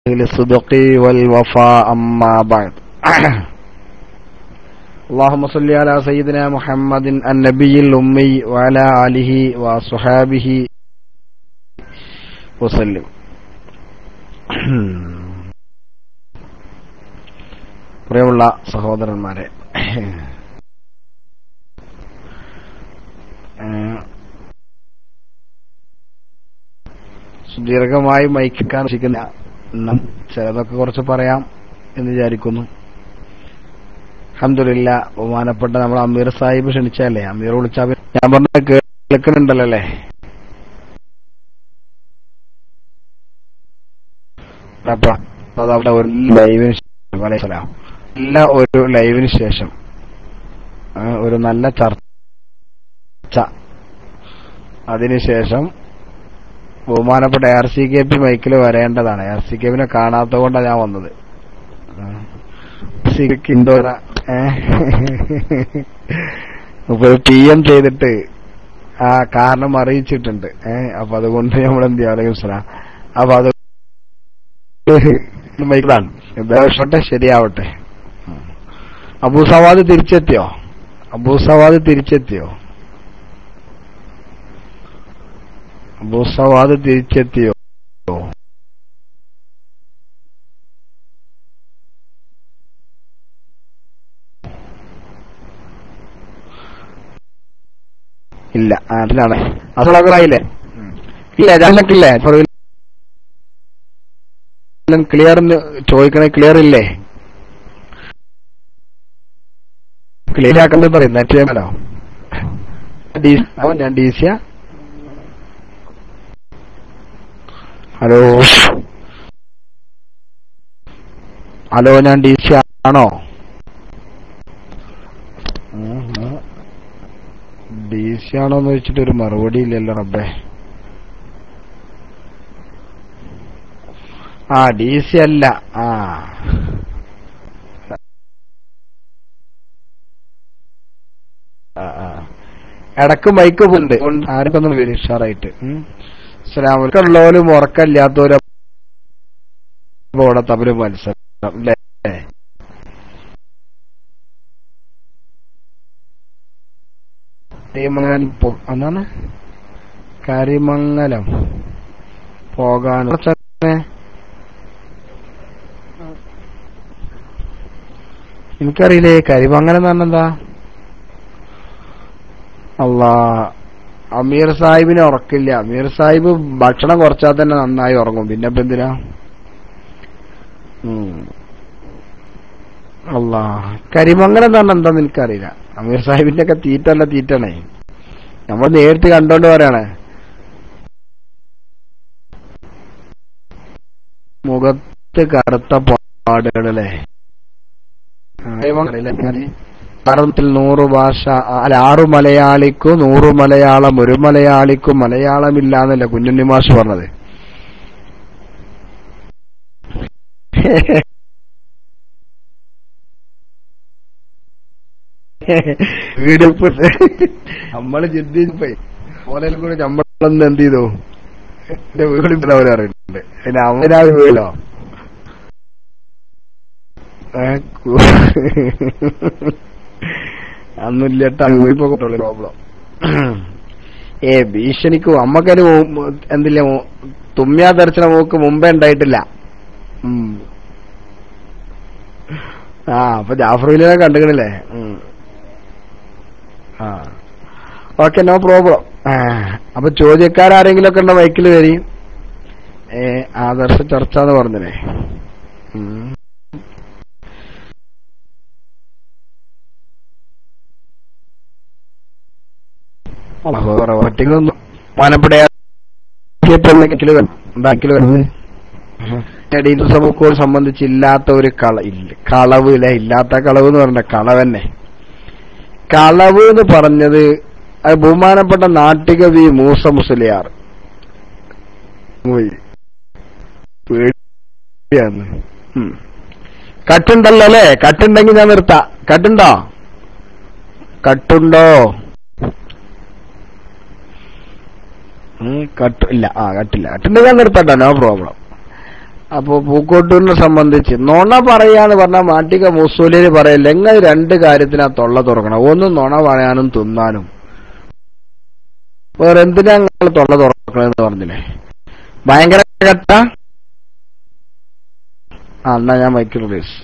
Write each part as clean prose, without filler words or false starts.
الصدق والوفاء أما بعد اللهم صل على سيدنا محمد النبي الأمي وعلى آله وصحابه وسلم. പ്രിയമുള്ള സഹോദരന്മാരെ, സുദീർഘമായി മൈക്കാൻ ശിക്കുന്ന ചിലതൊക്കെ കുറച്ച് പറയാം എന്ന് വിചാരിക്കുന്നു. അൽഹംദുലില്ലാ, ബഹുമാനപ്പെട്ട നമ്മൾ അമീർ സാഹിബ് ക്ഷണിച്ചല്ലേ, അമീർ വിളിച്ചാ ഞാൻ പറഞ്ഞ കേൾക്കുന്നുണ്ടല്ലോ അല്ലേ? അതവിടെ ഒരു ലൈവിന് നല്ല ഒരു ലൈവിന് ശേഷം ഒരു നല്ല ചർച്ച, അതിനുശേഷം ബഹുമാനപ്പെട്ട RCKP മൈക്കിൽ വരേണ്ടതാണ്. RCKPനെ കാണാത്ത കൊണ്ടാണ് ഞാൻ വന്നത്. PM ചെയ്തിട്ട് ആ കാരണം അറിയിച്ചിട്ടുണ്ട്. അപ്പൊ അതുകൊണ്ട് നമ്മൾ എന്ത് ചെയ്യാം, അപ്പൊ അത് മൈക്കിലാണ് ശരിയാവട്ടെ. അബൂ സവാദ് തിരിച്ചെത്തിയോ? അബൂ സവാദ് തിരിച്ചെത്തിയോ? ഇല്ല, അതിലാണ് അസലായില്ലേ? ഇല്ല, ഞാനൊക്കില്ലേ ക്ലിയർ ചോദിക്കണേ? ക്ലിയർ ഇല്ലേ? ക്ലിയർ ആക്കുന്നത് പറയുന്ന ഞാൻ DC. ഹലോ, ഞാൻ DC ആണോ? DC ആണോന്ന് വെച്ചിട്ട് ഒരു മറുപടി ഇല്ലല്ലോ റബ്ബേ. DC അല്ല. ഇടക്ക് മൈക്ക് ഉണ്ട്, ആർക്കൊന്നും വരും ഉഷാറായിട്ട്. ഉള്ളവരും ഉറക്കമില്ലാത്തവരും ഇവിടെ തമ്മിൽ മത്സരം അല്ലേ? എന്താണ് കരിമംഗലം പോകാൻ? എനിക്കറിയില്ലേ കരിമംഗലം എന്ന് പറഞ്ഞെന്താ? അല്ലാ, അമീർ സാഹിബിനെ ഉറക്കില്ല. അമീർ സാഹിബ് ഭക്ഷണം കുറച്ചാൽ തന്നെ നന്നായി ഉറങ്ങും. പിന്നെ ഇപ്പൊ എന്തിനാ? അല്ലാ, കരിമംഗലം എന്ന് പറഞ്ഞാൽ എന്താന്ന് എനിക്കറിയില്ല. അമീർ സാഹിബിന്റെ ഒക്കെ തീറ്റണേ. നമ്മൾ നേരിട്ട് കണ്ടോണ്ട് പറയണേ. മുഖത്ത് കറുത്ത പാടുകളല്ലേ? 100 ഭാഷ, 6 മലയാളിക്കും 100 മലയാളം, 1 മലയാളിക്കും മലയാളമില്ലാന്നല്ല കുഞ്ഞുണ്ണി മാഷ് പറഞ്ഞത്. വീടിപ്പ് നമ്മള് ചിന്തിപ്പോയി പോലെ കൂടെ നമ്മളൊന്ന് എന്ത് ചെയ്തു, എന്റെ വീടിപ്പോ അവരറിയുന്നുണ്ട്. പിന്നെ അവരാ വീടോ അന്നില്ലട്ട പ്രോബ്ലം. ഭീഷണിക്കും അമ്മക്കതിന് എന്തില്ല, തുമ്മിയാ തെറിച്ചണ മൂക്ക് മുമ്പേ ഉണ്ടായിട്ടില്ല. അപ്പൊ ജാഫറുവിനെ കണ്ടുകണില്ലേ? Okay, no problem. അപ്പൊ ചോദ്യക്കാരെങ്കിലും ഒക്കെ ഉണ്ടോ? മൈക്കിൽ വരും. ആദർശ ചർച്ച എന്ന് പറഞ്ഞേ. സഭക്കോട് സംബന്ധിച്ചില്ലാത്ത ഒരു കളവ് ഇല്ല. ഇല്ലാത്ത കളവ് എന്ന് പറഞ്ഞ കളവന്നെ. കളവ് എന്ന് പറഞ്ഞത് അത് ബഹുമാനപ്പെട്ട നാട്ടികവി മൂസ മുസ്ലിയാർ പേടിയാണ്. കട്ടുണ്ടല്ലോ അല്ലേ? കട്ടുണ്ടെങ്കിൽ ഞാൻ നിർത്താം. കട്ടുണ്ടോ? കട്ടില്ല. കട്ടുണ്ടെങ്കിൽ ഞാൻ നിർത്തട്ടോ, നോ പ്രോബ്ലം. അപ്പൊ പൂക്കോട്ടൂരിനെ സംബന്ധിച്ച് നുണ പറയാന്ന് പറഞ്ഞാൽ മാട്ടിക മൂസൂലിന് പറയില്ല. എങ്ങനെ രണ്ട് കാര്യത്തിനാ തൊള്ള തുറക്കണം. ഒന്ന് നുണ പറയാനും തിന്നാനും. വേറെ എന്തിനാ നിങ്ങൾ തൊള്ള തുറക്കണെന്ന് പറഞ്ഞില്ലേ? ഭയങ്കര കട്ട. എന്നാ ഞാൻ മൈക്കിൾ പ്ലീസ്.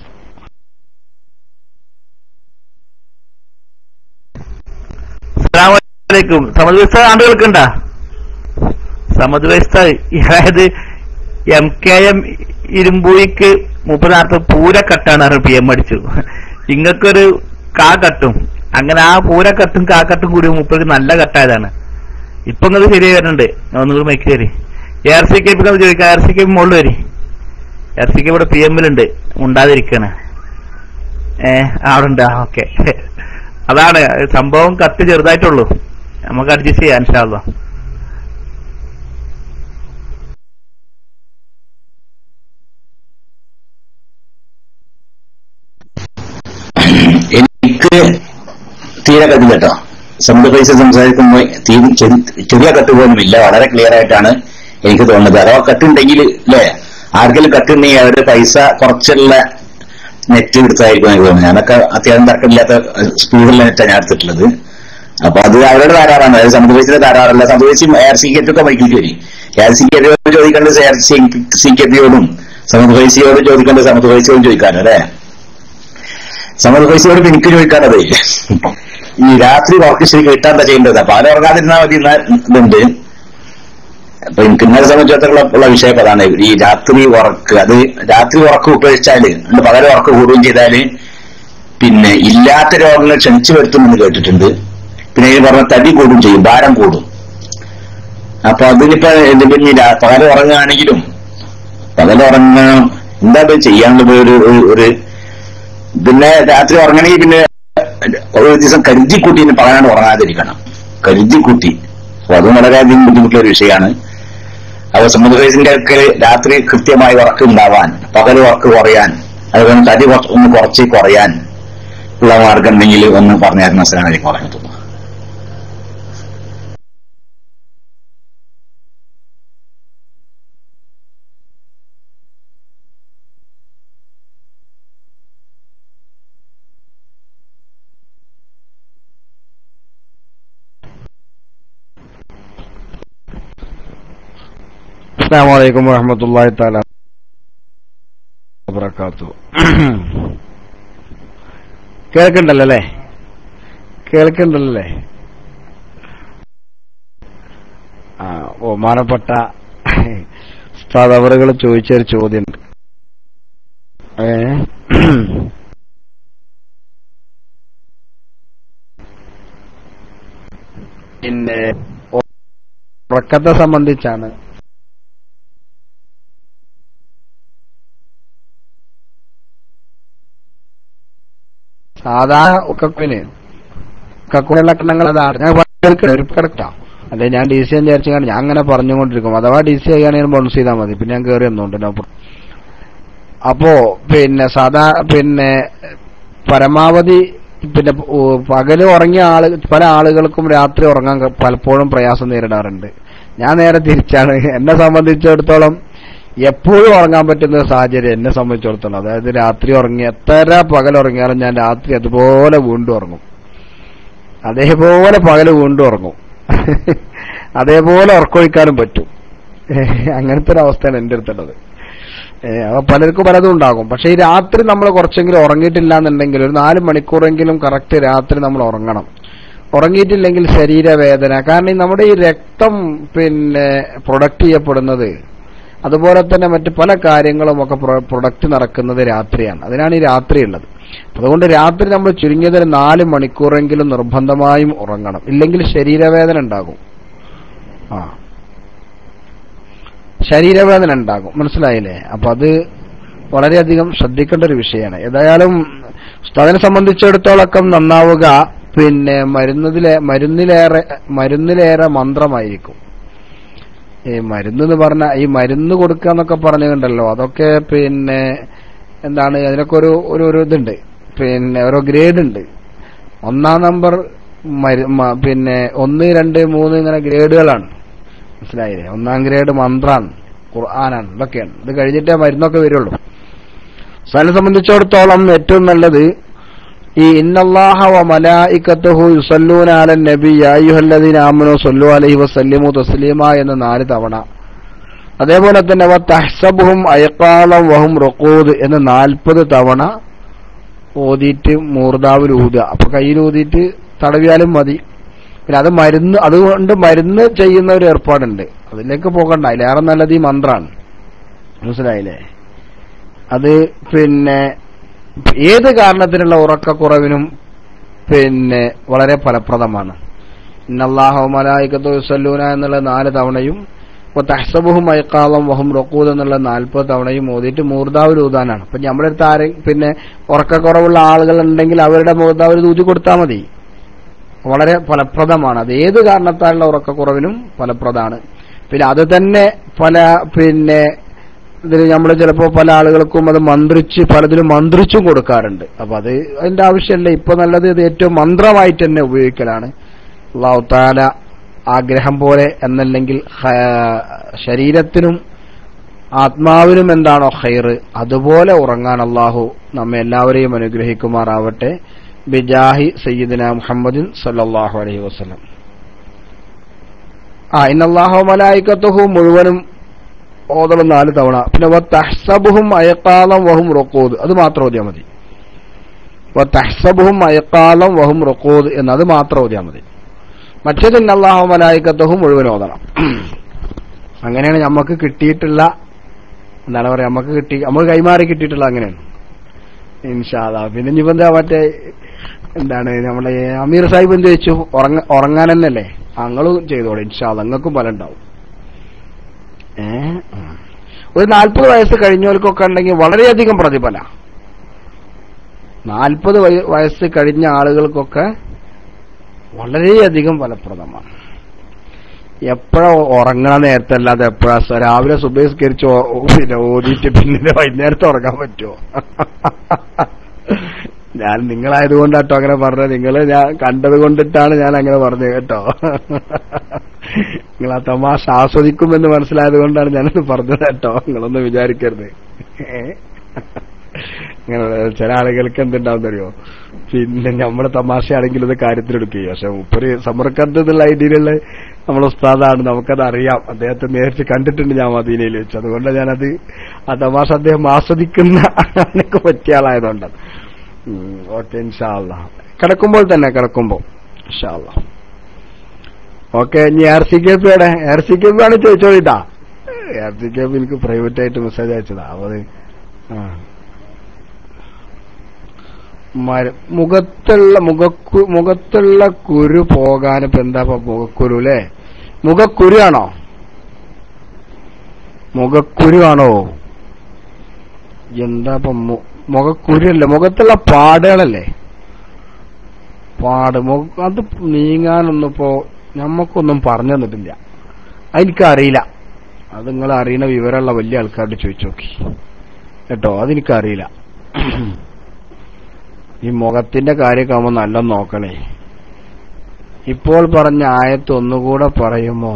സമദ് വ്യവസ്ഥ ആണ്ടുകൾക്കുണ്ടാ സമദ് വ്യവസ്ഥ. അതായത് MKM ഇരുമ്പൂയിക്ക് 30 പൂരക്കട്ടാണ് PM അടിച്ചു. ഇങ്ങക്കൊരു കാ കട്ടും. അങ്ങനെ ആ പൂരക്കട്ടും കാക്കട്ടും കൂടി 30 നല്ല കട്ടായതാണ്. ഇപ്പൊ ഇങ്ങത് ശരിയായി വരുന്നുണ്ട്. ഒന്നുകൂടി മൈക്ക് ശരി. ARCK ചോദിക്കാം. ARCK മുകളിൽ വരി. ARCK ഇവിടെ PM-ലുണ്ട്. ഉണ്ടാതിരിക്കാണ്. അവിടെ ഉണ്ട്. ഓക്കെ. അതാണ് സംഭവം. കത്ത് ചെറുതായിട്ടുള്ളൂ. നമുക്ക് അഡ്ജസ്റ്റ് ചെയ്യാം ഇൻഷാ അല്ലാഹ്. എനിക്ക് തീരെ കത്തില്ല കേട്ടോ. സമദ് പൈസ സംസാരിക്കുമ്പോൾ ചെറിയ കട്ട് പോലും ഇല്ല. വളരെ ക്ലിയർ ആയിട്ടാണ് എനിക്ക് തോന്നുന്നത്. അഥവാ കട്ടുണ്ടെങ്കിൽ അല്ലേ, ആർക്കെങ്കിലും കട്ടുണ്ടെങ്കിൽ അവരുടെ പൈസ കുറച്ചുള്ള നെറ്റ് എടുത്തായിരിക്കും എനിക്ക് തോന്നുന്നത്. ഞാനൊക്കെ അത്യാവശ്യം തർക്കമില്ലാത്ത സ്പീഡുള്ള നെറ്റാണ് ഞാൻ എടുത്തിട്ടുള്ളത്. അപ്പൊ അത് അവരുടെ ധാരാളാണ്. അതായത് സമദ് പൈസയുടെ ധാരാളമല്ല. സമദ് പൈസ ARCK മൈക്കിട്ട് വരും. ARCK ചോദിക്കേണ്ടത് ARCK-യോടും സമദ് പൈസയോടും ചോദിക്കേണ്ടത് സമദ് പൈസയോടും ചോദിക്കാനല്ലേ. സമദ് പൈസയോട് എനിക്ക് ചോദിക്കാനത് ഈ രാത്രി വർക്ക് ശരിക്കും കിട്ടാൻ എന്താ ചെയ്യേണ്ടത്? അപ്പൊ അത് ഉറങ്ങാതിരുന്നാൽ മതി ഇതുണ്ട്. അപ്പൊ എനിക്ക് ഇന്നലെ സംബന്ധിച്ചിടത്തോളം വിഷയം അതാണ്. ഈ രാത്രി ഉറക്ക്, അത് രാത്രി ഉറക്ക് ഉപേക്ഷിച്ചാല് പകരം ഉറക്ക് കൂടുകയും ചെയ്താല് പിന്നെ ഇല്ലാത്ത രോഗങ്ങൾ ക്ഷണിച്ചു വരുത്തുമെന്ന് കേട്ടിട്ടുണ്ട്. പിന്നെ ഈ പറഞ്ഞ തടി കൂടും ചെയ്യും, ഭാരം കൂടും. അപ്പൊ അതിനിപ്പോ പിന്നെ പകരം ഉറങ്ങുകയാണെങ്കിലും പകലുറങ്ങണം എന്താ ചെയ്യാനുള്ളത്? ഒരു പിന്നെ രാത്രി ഉറങ്ങണമെങ്കിൽ പിന്നെ ഒരു ദിവസം കരുതിക്കൂട്ടി പറയാണ്ട് ഉറങ്ങാതിരിക്കണം. കരുതിക്കൂട്ടി. അപ്പൊ അതും വളരെയധികം ബുദ്ധിമുട്ടുള്ള ഒരു വിഷയമാണ്. അപ്പൊ സമദ് പൈസന്റെ ഒക്കെ രാത്രി കൃത്യമായി ഉറക്ക് ഉണ്ടാവാൻ, പകൽ ഉറക്ക് കുറയാൻ, അതുപോലെ തടി ഒന്ന് കുറച്ച് കുറയാൻ ഉള്ള മാർഗം ഉണ്ടെങ്കിൽ ഒന്ന് പറഞ്ഞായിരുന്നു. അസ്സലാമു അലൈക്കും വറഹ്മത്തുള്ളാഹി. അസ്സലാമു അലൈക്കും വറഹ്മത്തുള്ളാഹി തആല വബറകാതുഹു. കേൾക്കണ്ടല്ലേ? ബഹുമാനപ്പെട്ട ഉസ്താദ് അവറുകൾ ചോദിച്ചൊരു ചോദ്യമുണ്ട്. പിന്നെ ഉറക്കത്തെ സംബന്ധിച്ചാണ്. സാധാരണ കക്കുള്ള കണ്ണങ്ങൾ അതാണ് ഞാൻ ഒരു കിടക്കാം. അല്ലെ ഞാൻ DC വിചാരിച്ചു ഞാൻ അങ്ങനെ പറഞ്ഞുകൊണ്ടിരിക്കും. അഥവാ DC ആണെങ്കിൽ ബൗൺസ് ചെയ്താൽ മതി. പിന്നെ ഞാൻ കയറി ഒന്നുണ്ട്. അപ്പോ പിന്നെ പിന്നെ പരമാവധി പിന്നെ പകല് ഉറങ്ങിയ പല ആളുകൾക്കും രാത്രി ഉറങ്ങാൻ പലപ്പോഴും പ്രയാസം നേരിടാറുണ്ട്. ഞാൻ നേരെ തിരിച്ചാണ്. എന്നെ സംബന്ധിച്ചിടത്തോളം എപ്പോഴും ഉറങ്ങാൻ പറ്റുന്ന സാഹചര്യം എന്നെ സംബന്ധിച്ചിടത്തോളം. അതായത് രാത്രി ഉറങ്ങി എത്ര പകലുറങ്ങിയാലും ഞാൻ രാത്രി അതുപോലെ വീണ്ടും ഉറങ്ങും. അതേപോലെ പകല് വീണ്ടും ഉറങ്ങും. അതേപോലെ ഉറക്കൊഴിക്കാനും പറ്റും. അങ്ങനത്തെ ഒരു അവസ്ഥയാണ് എന്റെ അടുത്തുള്ളത്. അപ്പൊ പലർക്കും പലതും ഉണ്ടാകും. പക്ഷെ ഈ രാത്രി നമ്മൾ കുറച്ചെങ്കിലും ഉറങ്ങിയിട്ടില്ല എന്നുണ്ടെങ്കിൽ ഒരു 4 മണിക്കൂറെങ്കിലും കറക്റ്റ് രാത്രി നമ്മൾ ഉറങ്ങണം. ഉറങ്ങിയിട്ടില്ലെങ്കിൽ ശരീരവേദന. കാരണം നമ്മുടെ ഈ രക്തം പിന്നെ പ്രൊഡക്റ്റ് ചെയ്യപ്പെടുന്നത്, അതുപോലെ തന്നെ മറ്റു പല കാര്യങ്ങളും ഒക്കെ പ്രൊഡക്റ്റ് നടക്കുന്നത് രാത്രിയാണ്. അതിനാണ് ഈ രാത്രി ഉള്ളത്. അതുകൊണ്ട് രാത്രി നമ്മൾ ചുരുങ്ങിയത് 4 മണിക്കൂറെങ്കിലും നിർബന്ധമായും ഉറങ്ങണം. ഇല്ലെങ്കിൽ ശരീരവേദന ഉണ്ടാകും. ശരീരവേദന ഉണ്ടാകും. മനസ്സിലായില്ലേ? അപ്പൊ അത് വളരെയധികം ശ്രദ്ധിക്കേണ്ട ഒരു വിഷയമാണ്. ഏതായാലും ഉസ്താദിനെ സംബന്ധിച്ചിടത്തോളം നന്നാവുക പിന്നെ മരുന്നിലേറെ മന്ത്രമായിരിക്കും. ഈ മരുന്ന് പറഞ്ഞ ഈ മരുന്ന് കൊടുക്കുക എന്നൊക്കെ പറഞ്ഞുണ്ടല്ലോ, അതൊക്കെ പിന്നെ എന്താണ് അതിനൊക്കെ ഒരു ഇതുണ്ട്. പിന്നെ ഓരോ ഗ്രേഡ് ഉണ്ട്. 1-ാം നമ്പർ പിന്നെ 1, 2, 3 ഇങ്ങനെ ഗ്രേഡുകളാണ്. മനസ്സിലായില്ലേ? 1-ാം ഗ്രേഡ് മന്ത്രാണ്. ഖുർആനാണ്, ഇതൊക്കെയാണ്. ഇത് കഴിഞ്ഞിട്ടേ മരുന്നൊക്കെ വരുള്ളൂ. അതിനെ സംബന്ധിച്ചിടത്തോളം ഏറ്റവും നല്ലത് ഈ ഇന്നല്ലാഹ വ മലായികത്തുഹു യുസല്ലൂന അലൻ നബി യാ അയ്യുഹല്ലദീന ആമനൂ സ്വല്ലു അലൈഹി വസല്ലിമു തസ്ലീമ എന്ന 4 തവണ, അതേപോലെ തന്നെ വ തഹ്സബുഹും അയഖാലം വഹും റുഖൂദ് എന്ന് 40 തവണ ഓതിയിട്ട് മൂർദാവിൽ ഊതുക. അപ്പൊ കയ്യിൽ ഊതിയിട്ട് തടവിയാലും മതി. പിന്നെ അത് മരുന്ന്, അതുകൊണ്ട് മരുന്ന് ചെയ്യുന്ന ഒരു ഏർപ്പാടുണ്ട്, അതിലേക്ക് പോകണ്ട. അതിലേറെ നല്ലത് ഈ മന്ത്രാണ്. മനസ്സിലായില്ലേ? അത് പിന്നെ ഏത് കാരണത്തിനുള്ള ഉറക്കക്കുറവിനും പിന്നെ വളരെ ഫലപ്രദമാണ്. ഇന്നല്ലാഹ വ മലായികത്തുഹു യുസല്ലൂന എന്നുള്ള 4 തവണയും തഹ്സബുഹും അയഖാലം വഹും റുഖൂദ് എന്നുള്ള 40 തവണയും ഓതിയിട്ട് മൂർദാവിൽ ഊതാനാണ്. അപ്പൊ നമ്മുടെ അടുത്ത് ആരെ പിന്നെ ഉറക്കക്കുറവുള്ള ആളുകൾ ഉണ്ടെങ്കിൽ അവരുടെ മൂർദാവിൽ ഊതി കൊടുത്താൽ മതി. വളരെ ഫലപ്രദമാണ്. അത് ഏത് കാരണത്താലുള്ള ഉറക്കക്കുറവിനും ഫലപ്രദമാണ്. പിന്നെ അത് തന്നെ പിന്നെ ഇതിൽ നമ്മൾ ചിലപ്പോൾ പല ആളുകൾക്കും അത് മന്ത്രിച്ച് പലതിലും മന്ത്രിച്ചും കൊടുക്കാറുണ്ട്. അപ്പൊ അതിന്റെ ആവശ്യമില്ല. ഇപ്പൊ നല്ലത് ഇത് ഏറ്റവും മന്ത്രമായിട്ട് തന്നെ ഉപയോഗിക്കലാണ്. അല്ലാഹു തആല ആഗ്രഹം പോലെ എന്നല്ലെങ്കിൽ ശരീരത്തിനും ആത്മാവിനും എന്താണോ ഖൈർ അതുപോലെ ഉറങ്ങാൻ അല്ലാഹു നമ്മെ എല്ലാവരെയും അനുഗ്രഹിക്കുമാറാവട്ടെ. ബിജാഹി സയ്യിദിന മുഹമ്മദിൻ സല്ലല്ലാഹു അലൈഹി വസല്ലം. ഇന്നല്ലാഹ വ മലായികത്തുഹു മുഴുവനും ഓതണം 4 തവണ. പിന്നെ വ തഹ്സബുഹും അയഖാലം വഹും റുഖൂദ് അത് മാത്രം ഓതിയാൽ മതി. വ തഹ്സബുഹും അയഖാലം വഹും റുഖൂദ് എന്നത് മാത്രം ഓതിയാൽ മതി. മറ്റേത് ഇന്നല്ലാഹ വ മലായികത്തുഹു മുഴുവൻ ഓതണം. അങ്ങനെയാണ് നമുക്ക് കിട്ടിയിട്ടുള്ള, എന്താണ് പറയാ, നമുക്ക് കൈമാറി കിട്ടിയിട്ടുള്ള അങ്ങനെയാണ് ഇൻഷാ അല്ലാഹ്. പിന്നെ ഇനിയിപ്പോ എന്താ മറ്റേ എന്താണ് നമ്മളെ അമീർ സാഹിബ് എന്ത് ചോദിച്ചു, ഉറങ്ങാൻ തന്നെയല്ലേ? ഞങ്ങളും ചെയ്തോളൂ ഇൻഷാ അല്ലാഹ്, നിങ്ങൾക്കും ഫലം ഉണ്ടാവും. ഒരു 40 വയസ്സ് കഴിഞ്ഞവർക്കൊക്കെ ഉണ്ടെങ്കിൽ വളരെയധികം പ്രതിഫല. 40 വയസ്സ് കഴിഞ്ഞ ആളുകൾക്കൊക്കെ വളരെയധികം ഫലപ്രദമാണ്. എപ്പോഴാ ഉറങ്ങണ നേരത്തെ അല്ലാതെ എപ്പോഴാ രാവിലെ സുബഹിസ്കരിച്ച് പിന്നെ ഓതിയിട്ട് പിന്നെ വൈകുന്നേരത്തെ ഉറങ്ങാൻ പറ്റുമോ? ഞാൻ നിങ്ങളായതുകൊണ്ടാട്ടോ അങ്ങനെ പറഞ്ഞത്. നിങ്ങള് ഞാൻ കണ്ടത് കൊണ്ടിട്ടാണ് ഞാൻ അങ്ങനെ പറഞ്ഞത് കേട്ടോ. നിങ്ങൾ ആ തമാശ ആസ്വദിക്കുമെന്ന് മനസ്സിലായത് കൊണ്ടാണ് ഞാനത് പറഞ്ഞത് കേട്ടോ. നിങ്ങളൊന്നും വിചാരിക്കരുത്. ഇങ്ങനെ ചില ആളുകൾക്ക് എന്തുണ്ടാവുന്നറിയോ, പിന്നെ നമ്മുടെ തമാശയാണെങ്കിൽ ഇത് കാര്യത്തിലെടുക്കുകയും, പക്ഷെ മുപ്പര് സമർക്കത്ത് എന്നുള്ള ഐഡിയയിലുള്ള നമ്മളെ ഉസ്താദാണ്, നമുക്കത് അറിയാം. അദ്ദേഹത്തെ നേരിട്ട് കണ്ടിട്ടുണ്ട് ഞാൻ മദീനയിൽ വെച്ച്. അതുകൊണ്ടാണ് ഞാനത് ആ തമാശ അദ്ദേഹം ആസ്വദിക്കുന്ന എനിക്ക് പറ്റിയ ആളായതുകൊണ്ടാണ്. ഓക്കെ ഇൻഷാ അല്ലാഹ്. കിടക്കുമ്പോൾ തന്നെ കിടക്കുമ്പോൾ ഇൻഷാ അല്ലാഹ്. ഓക്കെ. ഇനി RCKP RCKP ആണ് ചോദിച്ചോളിട്ടാ. RCKP എനിക്ക് പ്രൈവറ്റ് ആയിട്ട് മെസ്സേജ് അയച്ചതാ. അത് മുഖത്തുള്ള കുരു പോകാനിപ്പോ എന്താ മുഖക്കുരു അല്ലേ? മുഖക്കുരു ആണോ? എന്താ മുഖക്കുരുല്ല, മുഖത്തുള്ള പാടുകളല്ലേ? അത് നീങ്ങാനൊന്നിപ്പോ ഞമ്മക്കൊന്നും പറഞ്ഞു തന്നിട്ടില്ല. അതെനിക്കറിയില്ല. അത് നിങ്ങൾ അറിയുന്ന വിവരമുള്ള വലിയ ആൾക്കാരോട് ചോദിച്ചു നോക്കി കേട്ടോ. അതെനിക്കറിയില്ല. ഈ മുഖത്തിന്റെ കാര്യമൊക്കെ ആവുമ്പോ നല്ല നോക്കണേ. ഇപ്പോൾ പറഞ്ഞ ആയത്ത് ഒന്നുകൂടെ പറയുമോ?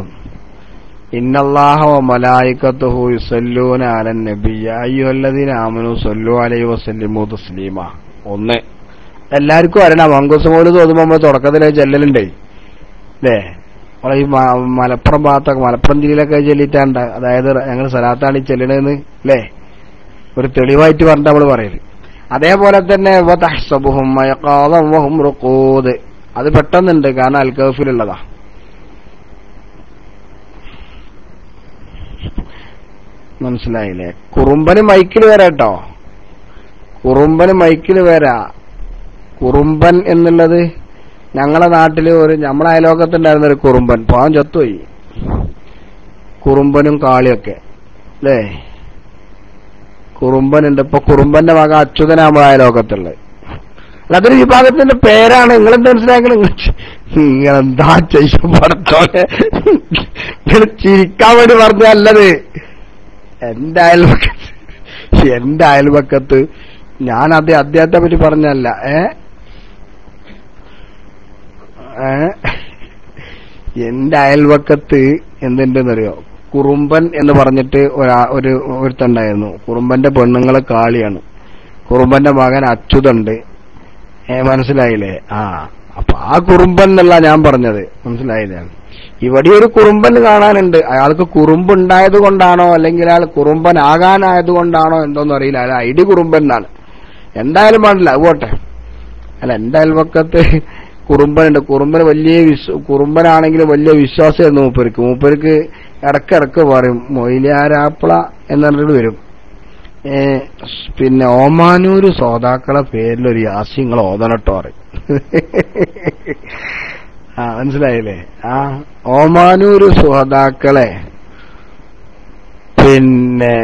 ഇന്നല്ലാഹ വ മലായികത്തുഹു യുസല്ലൂന അലൻ നബി യാ അയ്യുഹല്ലദീന ആമനൂ സ്വല്ലു അലൈഹി വസല്ലിമു തസ്ലീമ. ഒന്ന് എല്ലാവർക്കും അറിയണം. മങ്കൂസ് മൗലിദ് ഓതുമ്പോൾ നമ്മൾ തുടക്കത്തിലെ ചെല്ലലുണ്ടേ അല്ലേ? നമ്മളെ ഈ മലപ്പുറം ഭാഗത്തൊക്കെ, മലപ്പുറം ജില്ലയിലൊക്കെ ചെല്ലിട്ടാണ്ട്, അതായത് ഞങ്ങൾ സലാത്താണ് ഈ ചെല്ലണെന്ന് അല്ലേ, ഒരു തെളിവായിട്ട് പറഞ്ഞിട്ട് നമ്മൾ പറയല്. അതേപോലെ തന്നെ വ തഹ്സബുഹും അയഖാലം വഹും റുഖൂദ് അത് പെട്ടെന്നുണ്ട്, കാരണം അൽ-കഹ്ഫിലുള്ളതാ. മനസ്സിലായില്ലേ? കുറുമ്പന് മൈക്കിൽ വരാട്ടോ. കുറുമ്പന് മൈക്കിൽ വരാ. കുറുമ്പൻ എന്നുള്ളത് ഞങ്ങളെ നാട്ടില് നമ്മളെ അയലോകത്തുണ്ടായിരുന്ന ഒരു കുറുമ്പൻ, പാവം ചത്തുപോയി. കുറുമ്പനും കാളിയൊക്കെ അല്ലേ? കുറുമ്പനുണ്ട്. ഇപ്പൊ കുറുമ്പന്റെ മക അച്യുതനാ നമ്മളെ അയലോകത്തുള്ളത്. അതൊരു വിഭാഗത്തിന്റെ പേരാണ്. നിങ്ങളെന്താ മനസ്സിലാക്കണം? നിങ്ങളെന്താ ചെയ്യും പറഞ്ഞോളെ? നിങ്ങൾ ചിരിക്കാൻ വേണ്ടി പറഞ്ഞല്ലത്. എന്റെ അയൽവക്കത്ത് ഞാൻ അദ്ദേഹത്തെ പറ്റി പറഞ്ഞല്ല. എന്റെ അയൽവക്കത്ത് എന്തുണ്ടെന്നറിയോ? കുറുമ്പൻ എന്ന് പറഞ്ഞിട്ട് ഒരുത്തുണ്ടായിരുന്നു. കുറുമ്പന്റെ പെണ്ണുങ്ങള് കാളിയാണ്. കുറുമ്പന്റെ മകൻ അച്യുതുണ്ട്. മനസ്സിലായില്ലേ? അപ്പൊ ആ കുറുമ്പൻ എന്നല്ല ഞാൻ പറഞ്ഞത്, മനസ്സിലായില്ലേ? ഇവിടെ ഒരു കുറുമ്പൻ കാണാനുണ്ട്. അയാൾക്ക് കുറുമ്പുണ്ടായത് കൊണ്ടാണോ അല്ലെങ്കിൽ അയാൾ കുറുമ്പനാകാനായത് കൊണ്ടാണോ എന്തോന്നും അറിയില്ല. അയാൾ ഐഡി കുറുമ്പൻ എന്നാണ്. എന്തായാലും പാടില്ല, അത് പോട്ടെ. അല്ല, എന്റെ അയൽവക്കത്ത് കുറുമ്പനുണ്ട്. കുറുമ്പനാണെങ്കിലും വലിയ വിശ്വാസമായിരുന്നു മൂപ്പർക്ക് ഇടക്കിടക്ക് പറയും മൊയിലാരാപ്പള എന്ന് പറഞ്ഞിട്ട് വരും. പിന്നെ ഓമാനൂര് സോതാക്കളെ പേരിലൊരു യാസിങ്ങൾ ഓതനട്ടോ പറയും. മനസ്സിലായില്ലേ? ഓമാനൂര് സോതാക്കളെ പിന്നെ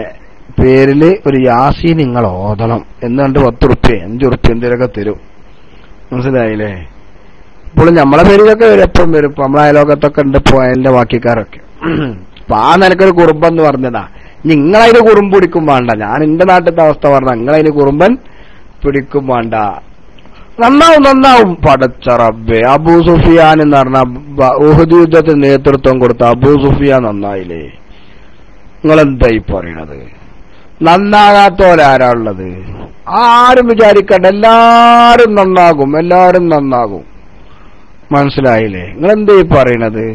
പേരില് ഒരു യാസി നിങ്ങൾ ഓതണം എന്നുകൊണ്ട് 10 റുപ്യ 5 റുപ്യ എന്തെങ്കിലുമൊക്കെ തരും. മനസ്സിലായില്ലേ? ഇപ്പോൾ നമ്മളെ പേരിലൊക്കെ വരും, എപ്പം വരും. ഇപ്പൊ നമ്മളെ അയലോകത്തൊക്കെ ഉണ്ട് ഇപ്പൊ അയലിന്റെ ബാക്കിക്കാരൊക്കെ. അപ്പൊ ആ നിലക്കൊരു കുറുമ്പെന്ന് പറഞ്ഞതാ. നിങ്ങളതിന് കുറുമ്പ് പിടിക്കും വേണ്ട. ഞാൻ എന്റെ നാട്ടിലത്തെ അവസ്ഥ പറഞ്ഞ നിങ്ങളതിന് കുറുമ്പൻ പിടിക്കും വേണ്ട. നന്നാവും പടച്ച റബ്ബേ. അബൂ സുഫിയാൻ എന്ന് പറഞ്ഞ ഉഹദ് യുദ്ധത്തിന് നേതൃത്വം കൊടുത്ത അബൂ സുഫിയാൻ നന്നായില്ലേ? നിങ്ങളെന്തായി പറയണത്? നന്നാകാത്തോരാരാ ഉള്ളത്? ആരും വിചാരിക്കണ്ട, എല്ലാരും നന്നാകും. മനസ്സിലായില്ലേ? നിങ്ങളെന്തായി പറയണത്?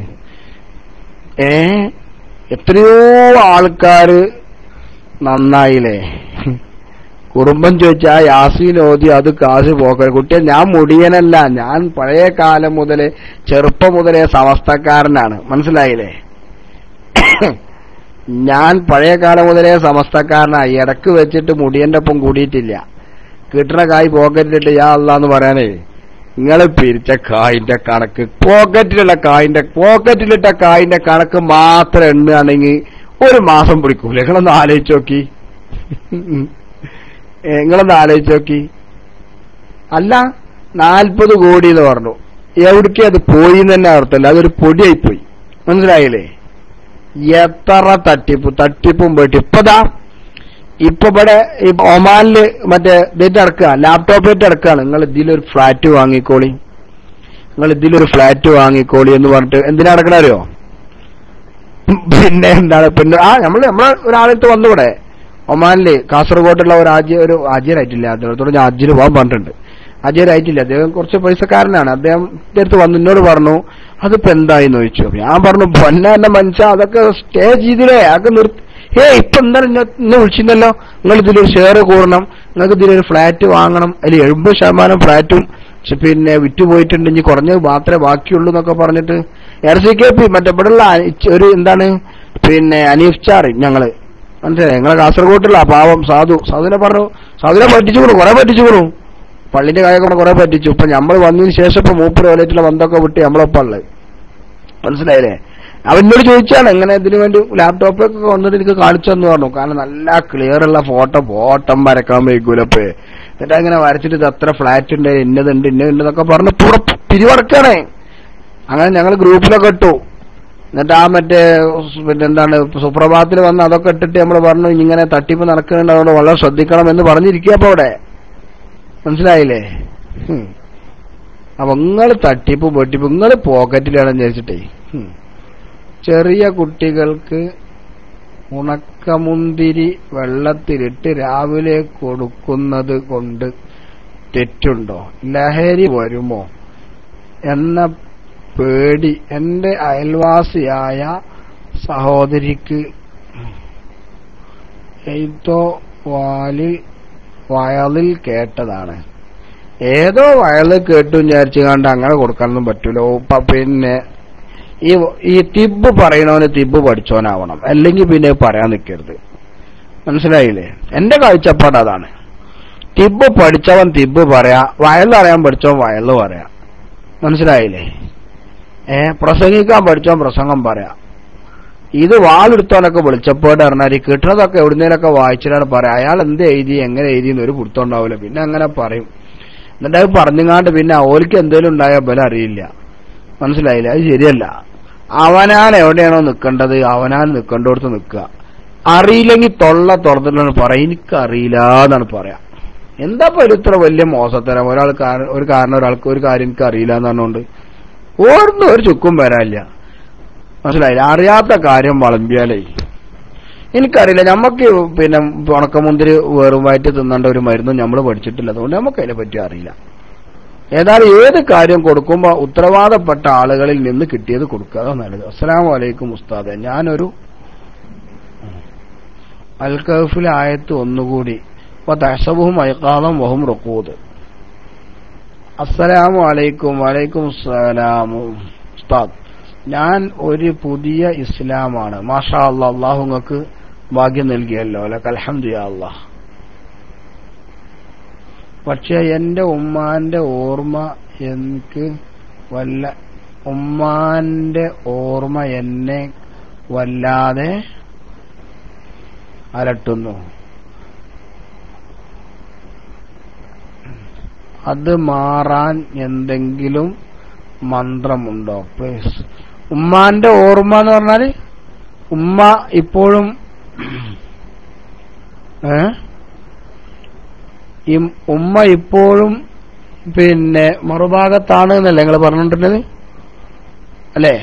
എത്രയോ ആൾക്കാര് നന്നായില്ലേ? കുറുമ്പൻ ചോദിച്ചാ യാസീൻ ഓതി അത് കാശ് പോക്കൽ. കുട്ടിയെ, ഞാൻ മുടിയനല്ല, ഞാൻ പഴയ കാലം മുതലേ ചെറുപ്പം മുതലേ സമസ്തക്കാരനാണ്. മനസ്സിലായില്ലേ? ഞാൻ പഴയ കാലം മുതലേ സമസ്തക്കാരനായി. ഇടക്ക് വെച്ചിട്ട് മുടിയന്റെ ഒപ്പം കൂടിയിട്ടില്ല. കിട്ടണ കായ് പോക്കറ്റിലിട്ട് യാ അല്ലാന്ന് പറയാനേ നിങ്ങൾ പിരിച്ച കായിന്റെ കണക്ക് പോക്കറ്റിലിട്ട കായിന്റെ കണക്ക് മാത്രം എണ്ണുകയാണെങ്കിൽ 1 മാസം പിടിക്കൂല. നിങ്ങളൊന്ന് ആലോചിച്ച് നോക്കി. അല്ല, 40 കോടി എന്ന് പറഞ്ഞു. എവിടേക്ക് അത് പോയി എന്ന് തന്നെ അർത്ഥമല്ല, അതൊരു പൊടിയായിപ്പോയി. മനസ്സിലായില്ലേ? എത്ര തട്ടിപ്പും പോയിട്ട് ഇപ്പൊ ഇവിടെ ഒമാനില് മറ്റേ ഇതേറ്റ് അടക്കുക, ലാപ്ടോപ്പേറ്റ് അടക്കാണ്. നിങ്ങൾ ഇതിലൊരു ഫ്ലാറ്റ് വാങ്ങിക്കോളി എന്ന് പറഞ്ഞിട്ട് എന്തിനാ അടക്കണറിയോ? പിന്നെ എന്താണ് നമ്മളെ ഒരാളെടുത്ത് വന്നുകൂടെ ഒമാനില് കാസർഗോഡുള്ള ഒരു ഹാജിയറായിട്ടില്ല, അദ്ദേഹത്തോട് ഞാൻ ഹജ്ജിന് പോകാൻ പറഞ്ഞിട്ടുണ്ട്. ഹാജിയറായിട്ടില്ല, അദ്ദേഹം കുറച്ച് പൈസക്കാരനാണ്. അദ്ദേഹം അടുത്ത് വന്ന് എന്നോട് പറഞ്ഞു അതിപ്പോ എന്തായിന്ന് ചോദിച്ചു. ഞാൻ പറഞ്ഞു പൊന്നെ മനുഷ്യ, അതൊക്കെ സ്റ്റേ ചെയ്തില്ലേ, അതൊക്കെ നിർത്തി. ഇപ്പൊ എന്തായാലും എന്നെ വിളിച്ചിരുന്നല്ലോ, നിങ്ങൾ ഇതിലൊരു ഷെയർ കൂടണം, നിങ്ങൾക്ക് ഇതിലൊരു ഫ്ലാറ്റ് വാങ്ങണം, അതിൽ 70% ഫ്ലാറ്റും പിന്നെ വിറ്റുപോയിട്ടുണ്ടെങ്കിൽ കുറഞ്ഞത് മാത്രമേ ബാക്കിയുള്ളൂ എന്നൊക്കെ പറഞ്ഞിട്ട് RCKP മറ്റേ ഇവിടെയുള്ള ഒരു എന്താണ് പിന്നെ അനീഫ് ചാർ ഞങ്ങള് മനസ്സിലായി, ഞങ്ങളെ കാസർഗോട്ടുള്ള പാവം സാധുവിനെ പറഞ്ഞു, സാധുവിനെ കുറെ പറ്റിച്ചു പള്ളിന്റെ കാര്യമൊക്കെ കുറെ പറ്റിച്ചു. ഇപ്പൊ നമ്മൾ വന്നതിന് ശേഷം ഇപ്പൊ മൂപ്പര് വലയറ്റുള്ള ബന്ധമൊക്കെ വിട്ട് നമ്മളൊപ്പം ഉള്ളത്. മനസ്സിലായില്ലേ? അവനോട് ചോദിച്ചാണ് എങ്ങനെ ഇതിനു വേണ്ടി ലാപ്ടോപ്പൊക്കെ വന്നിട്ട് എനിക്ക് കാണിച്ചെന്ന് പറഞ്ഞു. കാരണം നല്ല ക്ലിയർ ഉള്ള ഫോട്ടം വരക്കാൻ വയ്ക്കൂലപ്പേ. എന്നിട്ട് അങ്ങനെ വരച്ചിട്ട് ഇത് അത്ര ഫ്ലാറ്റ് ഉണ്ട്, ഇന്നതുണ്ട് എന്നൊക്കെ പറഞ്ഞ് പിരിവടക്കാണേ. അങ്ങനെ ഞങ്ങൾ ഗ്രൂപ്പിലൊക്കെ ഇട്ടു. എന്നിട്ട് ആ മറ്റേ എന്താണ് സുപ്രഭാതത്തിൽ വന്ന് അതൊക്കെ ഇട്ടിട്ട് നമ്മൾ പറഞ്ഞു ഇങ്ങനെ തട്ടിപ്പ് നടക്കുന്നുണ്ട്, അതുകൊണ്ട് വളരെ ശ്രദ്ധിക്കണം എന്ന് പറഞ്ഞിരിക്കുക. അപ്പൊ അവിടെ മനസ്സിലായില്ലേ? അപ്പൊ നിങ്ങൾ തട്ടിപ്പ് പൊട്ടിപ്പ് നിങ്ങൾ പോക്കറ്റിലാണെന്ന് വിചാരിച്ചിട്ടേ ചെറിയ കുട്ടികൾക്ക് ഉണക്കമുന്തിരി വെള്ളത്തിലിട്ട് രാവിലെ കൊടുക്കുന്നത് കൊണ്ട് തെറ്റുണ്ടോ? ലഹരി വരുമോ എന്ന പേടി എന്റെ അയൽവാസിയായ സഹോദരിക്ക് ഏതോ വയലിൽ കേട്ടതാണ്. ഏതോ വയലിൽ കേട്ടു വിചാരിച്ചു കണ്ട് അങ്ങനെ കൊടുക്കാനൊന്നും പറ്റൂല. പിന്നെ ഈ തിബ് പറയണവന് തിബ് പഠിച്ചവനാവണം, അല്ലെങ്കിൽ പിന്നെ പറയാൻ നിൽക്കരുത്. മനസ്സിലായില്ലേ? എന്റെ കാഴ്ചപ്പാട് അതാണ്. തിബ് പഠിച്ചവൻ തിബ് പറയാ, വയലറിയാൻ പഠിച്ചവൻ വയല് പറയാ. മനസ്സിലായില്ലേ? പ്രസംഗിക്കാൻ പഠിച്ചവൻ പ്രസംഗം പറയാ. ഇത് വാളെടുത്തവനൊക്കെ വിളിച്ചപ്പോട്ട് പറഞ്ഞാൽ കിട്ടുന്നതൊക്കെ എവിടുന്നേലൊക്കെ വായിച്ചിട്ടാണ് പറയാം. അയാൾ എന്ത് എഴുതി എങ്ങനെ എഴുതി എന്നൊരു പിടുത്തം ഉണ്ടാവില്ല. പിന്നെ അങ്ങനെ പറയും. എന്നിട്ട് അത് പറഞ്ഞുങ്ങാണ്ട് പിന്നെ ഓലിക്ക് എന്തേലും ഉണ്ടായാൽ ബലം അറിയില്ല. മനസ്സിലായില്ല? അത് ശരിയല്ല. അവനാൻ എവിടെയാണോ നിൽക്കേണ്ടത് അവനാൻ നിൽക്കേണ്ടടുത്ത് നിൽക്കുക. അറിയില്ലെങ്കിൽ തൊള്ള തുറന്നിട്ടാണ് പറയാം എനിക്കറിയില്ല എന്നാണ് പറയാം. എന്താ ഇത്ര വലിയ മോശത്തരം? ഒരു കാരണം ഒരാൾക്ക് ഒരു കാര്യം എനിക്ക് അറിയില്ല എന്ന് പറഞ്ഞുകൊണ്ട് ഒരു ചുക്കും വരാനില്ല. മനസ്സിലായില്ല. അറിയാത്ത കാര്യം വളമ്പിയാലേ എനിക്കറിയില്ല. നമുക്ക് പിന്നെ ഉണക്കമുന്തിരി വേറുമായിട്ട് തിന്നേണ്ട ഒരു മരുന്നും നമ്മൾ പഠിച്ചിട്ടില്ല. അതുകൊണ്ട് നമുക്ക് അതിനെ പറ്റി അറിയില്ല. ഏതായാലും ഏത് കാര്യം കൊടുക്കുമ്പോൾ ഉത്തരവാദപ്പെട്ട ആളുകളിൽ നിന്ന് കിട്ടിയത് കൊടുക്കുക, അതാണ് നല്ലത്. അസ്സലാമു അലൈക്കും ഉസ്താദെ, ഞാനൊരു അൽ കഹ്ഫിലെ ആയത്ത് ഒന്നുകൂടി വതഹ്സബുഹും അയ്ഖാദൻ വഹും റുഖൂദ്. അസ്സലാമു അലൈക്കും. വലൈക്കും അസ്സലാം ഉസ്താദ്, ഞാൻ ഒരു പുതിയ ഇസ്ലാമാണ്. മാഷാ അല്ലാഹ്, അല്ലാഹു നിങ്ങൾക്ക് ഭാഗ്യം നൽകിയല്ലോ. ലക്കൽ ഹംദു യാ അല്ലാഹ്. പക്ഷെ എന്റെ ഉമ്മാന്റെ ഓർമ്മ എന്നെ വല്ലാതെ അലട്ടുന്നു. അത് മാറാൻ എന്തെങ്കിലും മന്ത്രമുണ്ടോ പ്ലീസ്? ഉമ്മാന്റെ ഓർമ്മ എന്ന് പറഞ്ഞാല് ഉമ്മ ഇപ്പോഴും പിന്നെ മറുഭാഗത്താണ് എന്നല്ലേ നിങ്ങൾ പറഞ്ഞിട്ടുള്ളത് അല്ലേ?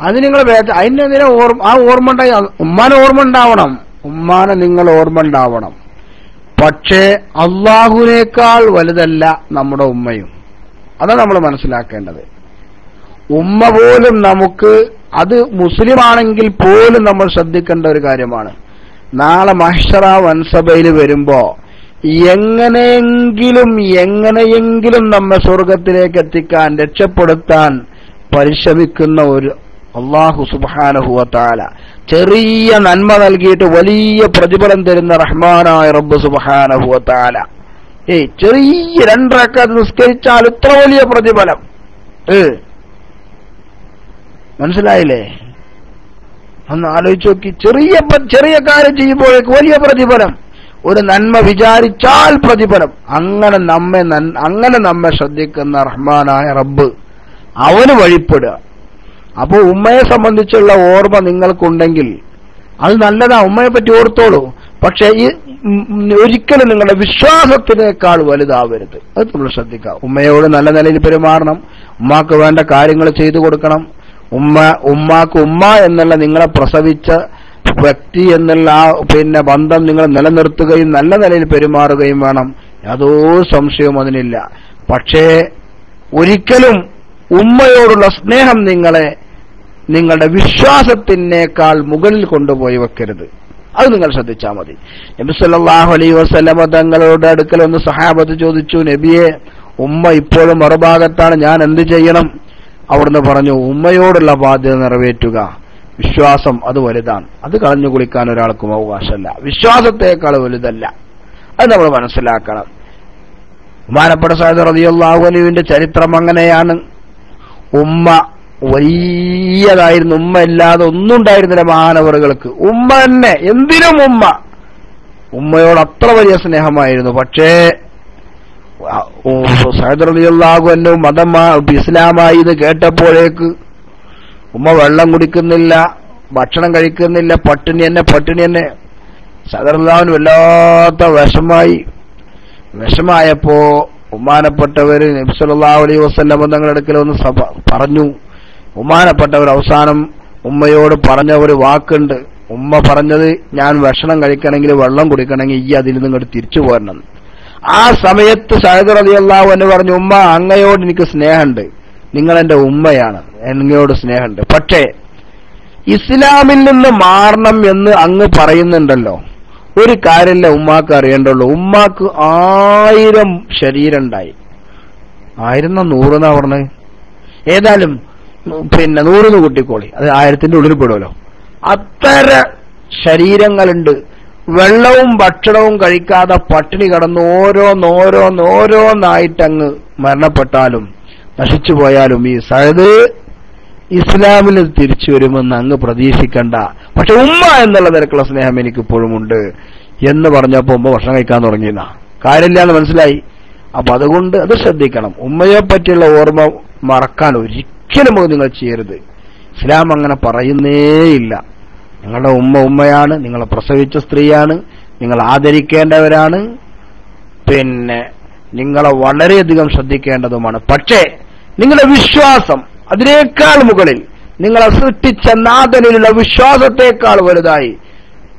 അത് നിങ്ങൾ അതിനെതിരെ ആ ഓർമ്മ ഉണ്ടായി. ഉമ്മാനെ ഓർമ്മ ഉണ്ടാവണം, ഉമ്മാനെ നിങ്ങൾ ഓർമ്മ ഉണ്ടാവണം. പക്ഷേ അള്ളാഹുവിനേക്കാൾ വലുതല്ല നമ്മുടെ ഉമ്മയും. അതാണ് നമ്മൾ മനസ്സിലാക്കേണ്ടത്. ഉമ്മ പോലും നമുക്ക്, അത് മുസ്ലിം ആണെങ്കിൽ പോലും നമ്മൾ ശ്രദ്ധിക്കേണ്ട ഒരു കാര്യമാണ്. നാളെ മഹ്ശറ വൻസഭയിൽ വരുമ്പോ എങ്ങനെയെങ്കിലും നമ്മെ സ്വർഗത്തിലേക്ക് എത്തിക്കാൻ, രക്ഷപ്പെടുത്താൻ പരിശ്രമിക്കുന്ന ഒരു അല്ലാഹു സുബ്ഹാനഹു വ തആല ചെറിയ നന്മ നൽകിയിട്ട് വലിയ പ്രതിഫലം തരുന്ന റഹ്മാനായ റബ്ബ് സുബ്ഹാനഹു വ തആല ചെറിയ 2 റക്അത്ത് നിസ്കരിച്ചാൽ ഇത്ര വലിയ പ്രതിഫലം. മനസ്സിലായില്ലേ? ഒന്ന് ആലോചിച്ച് നോക്കി. ചെറിയ കാര്യം ചെയ്യുമ്പോഴേക്ക് വലിയ പ്രതിഫലം, ഒരു നന്മ വിചാരിച്ചാൽ പ്രതിഫലം. അങ്ങനെ നമ്മെ ശ്രദ്ധിക്കുന്ന റഹ്മാനായ റബ്ബ്, അവന് വഴിപ്പെടുക. അപ്പോ ഉമ്മയെ സംബന്ധിച്ചുള്ള ഓർമ്മ നിങ്ങൾക്കുണ്ടെങ്കിൽ അത് നല്ലതാ, ഉമ്മയെ പറ്റി ഓർത്തോളൂ. പക്ഷെ ഈ ഒരിക്കലും നിങ്ങളുടെ വിശ്വാസത്തിനേക്കാൾ വലുതാവരുത്. അത് നമ്മൾ ശ്രദ്ധിക്കുക. ഉമ്മയോട് നല്ല നിലയിൽ പെരുമാറണം, ഉമ്മാക്ക് വേണ്ട കാര്യങ്ങൾ ചെയ്തു കൊടുക്കണം. ഉമ്മാക്ക് ഉമ്മ എന്നുള്ള നിങ്ങളെ പ്രസവിച്ച വ്യക്തി എന്നുള്ള ആ പിന്നെ ബന്ധം നിങ്ങൾ നിലനിർത്തുകയും നല്ല നിലയിൽ പെരുമാറുകയും വേണം. യാതൊരു സംശയവും അതിനില്ല. പക്ഷേ ഒരിക്കലും ഉമ്മയോടുള്ള സ്നേഹം നിങ്ങളുടെ വിശ്വാസത്തിനേക്കാൾ മുകളിൽ കൊണ്ടുപോയി വെക്കരുത്. അത് നിങ്ങൾ ശ്രദ്ധിച്ചാൽ മതി. നബി സല്ലല്ലാഹു അലൈഹി വസല്ലമ തങ്ങളുടെ അടുക്കൽ ഒന്ന് സഹാബത്ത് ചോദിച്ചു, നബിയെ, ഉമ്മ ഇപ്പോഴും മറുഭാഗത്താണ്, ഞാൻ എന്ത് ചെയ്യണം? അവിടുന്ന് പറഞ്ഞു, ഉമ്മയോടുള്ള ബാധ്യത നിറവേറ്റുക. വിശ്വാസം അത് വലുതാണ്, അത് കളഞ്ഞു കുളിക്കാൻ ഒരാൾക്കും അവകാശമല്ല. വിശ്വാസത്തെക്കാൾ വലുതല്ല. അത് നമ്മൾ മനസ്സിലാക്കണം. ബഹുമാനപ്പെട്ട സഅദ് റളിയല്ലാഹു അൻഹുവിന്റെ ചരിത്രം അങ്ങനെയാണ്. ഉമ്മ വലിയതായിരുന്നു. ഉമ്മ ഇല്ലാതെ ഒന്നും ഉണ്ടായിരുന്നില്ല മഹാനവറുകൾക്ക്. ഉമ്മ തന്നെ, എന്തിനും ഉമ്മയോട് അത്ര വലിയ സ്നേഹമായിരുന്നു. പക്ഷേ സഅദ് റളിയല്ലാഹു അൻഹു മതം ഇസ്ലാമായി എന്ന് കേട്ടപ്പോഴേക്ക് ഉമ്മ വെള്ളം കുടിക്കുന്നില്ല, ഭക്ഷണം കഴിക്കുന്നില്ല, പട്ടിണി തന്നെ. സഅദ് റളിയല്ലാഹു അൻഹു വല്ലാത്ത വിഷമായപ്പോ ബഹുമാനപ്പെട്ടവര് നബി സല്ലല്ലാഹു അലൈഹി വസല്ലം തങ്ങളുടെ അടുക്കൽ ഒന്ന് പറഞ്ഞു. ബഹുമാനപ്പെട്ടവർ അവസാനം ഉമ്മയോട് പറഞ്ഞ ഒരു വാക്കുണ്ട്. ഉമ്മ പറഞ്ഞത്, ഞാൻ ഭക്ഷണം കഴിക്കണമെങ്കിൽ, വെള്ളം കുടിക്കണമെങ്കിൽ ഈ അതിൽ നിന്ന് ഇങ്ങോട്ട് തിരിച്ചു പോരണം. ആ സമയത്ത് സഅദ് റളിയല്ലാഹു അൻഹു പറഞ്ഞു, ഉമ്മ, അങ്ങയോട് എനിക്ക് സ്നേഹമുണ്ട്, നിങ്ങൾ എന്റെ ഉമ്മയാണ്, അങ്ങയോട് സ്നേഹമുണ്ട്. പക്ഷേ ഇസ്ലാമിൽ നിന്ന് മാറണം എന്ന് അങ്ങ് പറയുന്നുണ്ടല്ലോ, ഒരു കാര്യമല്ല ഉമ്മാക്ക് അറിയേണ്ടുള്ളൂ. ഉമ്മാക്ക് 1000 ശരീരം ഉണ്ടായി. 1000 100 പറഞ്ഞത്, ഏതായാലും പിന്നെ 100 കൂട്ടിക്കോളി, അത് 1000ന്റെ ഉള്ളിൽ പെടുമല്ലോ. അത്തര ശരീരങ്ങളുണ്ട്. വെള്ളവും ഭക്ഷണവും കഴിക്കാതെ പട്ടിണി കടന്ന് ഓരോന്നായിട്ടങ്ങ് മരണപ്പെട്ടാലും നശിച്ചു പോയാലും ഈ സഅദ് ഇസ്ലാമിൽ തിരിച്ചു വരുമെന്ന് അങ്ങ് പ്രതീക്ഷിക്കണ്ട. പക്ഷെ ഉമ്മ എന്നുള്ള നിരക്കുള്ള സ്നേഹം എനിക്കിപ്പോഴും ഉണ്ട് എന്ന് പറഞ്ഞപ്പോ ഉമ്മ ഭക്ഷണം കഴിക്കാൻ തുടങ്ങിയെന്ന കാര്യമില്ലാന്ന് മനസ്സിലായി. അപ്പൊ അതുകൊണ്ട് അത് ശ്രദ്ധിക്കണം. ഉമ്മയെ പറ്റിയുള്ള ഓർമ്മ മറക്കാൻ ഒരിക്കലും നിങ്ങൾ ചെയ്യരുത്. ഇസ്ലാം അങ്ങനെ പറയുന്നേയില്ല. നിങ്ങളുടെ ഉമ്മയാണ്, നിങ്ങളെ പ്രസവിച്ച സ്ത്രീയാണ്, നിങ്ങൾ ആദരിക്കേണ്ടവരാണ്, പിന്നെ നിങ്ങളെ വളരെയധികം ശ്രദ്ധിക്കേണ്ടതുമാണ്. പക്ഷേ നിങ്ങളുടെ വിശ്വാസം അതിനേക്കാൾ മുകളിൽ, നിങ്ങളെ സൃഷ്ടിച്ച നാഥനിലുള്ള വിശ്വാസത്തെക്കാൾ വലുതായി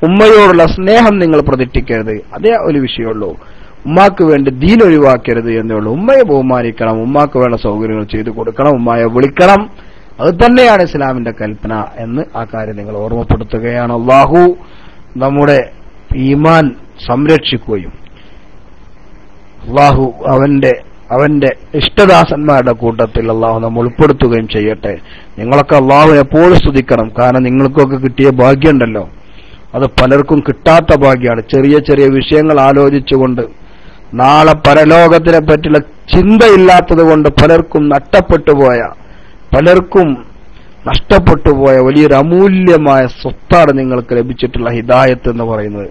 ഉമ്മയോടുള്ള സ്നേഹം നിങ്ങൾ പ്രതിഷ്ഠിക്കരുത്. അതേ ഒരു വിഷയമുള്ളൂ. ഉമ്മാക്ക് വേണ്ടി ദീൻ ഒഴിവാക്കരുത് എന്നേ ഉള്ളൂ. ഉമ്മയെ ബഹുമാനിക്കണം, ഉമ്മാക്ക് വേണ്ട സൗകര്യങ്ങൾ ചെയ്തു കൊടുക്കണം, ഉമ്മയെ വിളിക്കണം. അത് തന്നെയാണ് ഇസ്ലാമിന്റെ കൽപ്പന എന്ന് ആ കാര്യം നിങ്ങൾ ഓർമ്മപ്പെടുത്തുകയാണ്. അല്ലാഹു നമ്മുടെ ഈമാൻ സംരക്ഷിക്കുകയും അല്ലാഹു അവന്റെ ഇഷ്ടദാസന്മാരുടെ കൂട്ടത്തിൽ അല്ലാഹു നമ്മൾ ഉൾപ്പെടുത്തുകയും ചെയ്യട്ടെ. നിങ്ങളൊക്കെ അല്ലാഹു എപ്പോഴും സ്തുതിക്കണം. കാരണം നിങ്ങൾക്കൊക്കെ കിട്ടിയ ഭാഗ്യമുണ്ടല്ലോ, അത് പലർക്കും കിട്ടാത്ത ഭാഗ്യമാണ്. ചെറിയ ചെറിയ വിഷയങ്ങൾ ആലോചിച്ചുകൊണ്ട് നാളെ പരലോകത്തിനെ പറ്റിയുള്ള ചിന്തയില്ലാത്തത് കൊണ്ട് പലർക്കും നഷ്ടപ്പെട്ടുപോയ വലിയൊരു അമൂല്യമായ സ്വത്താണ് നിങ്ങൾക്ക് ലഭിച്ചിട്ടുള്ള ഹിദായത്ത് എന്ന് പറയുന്നത്.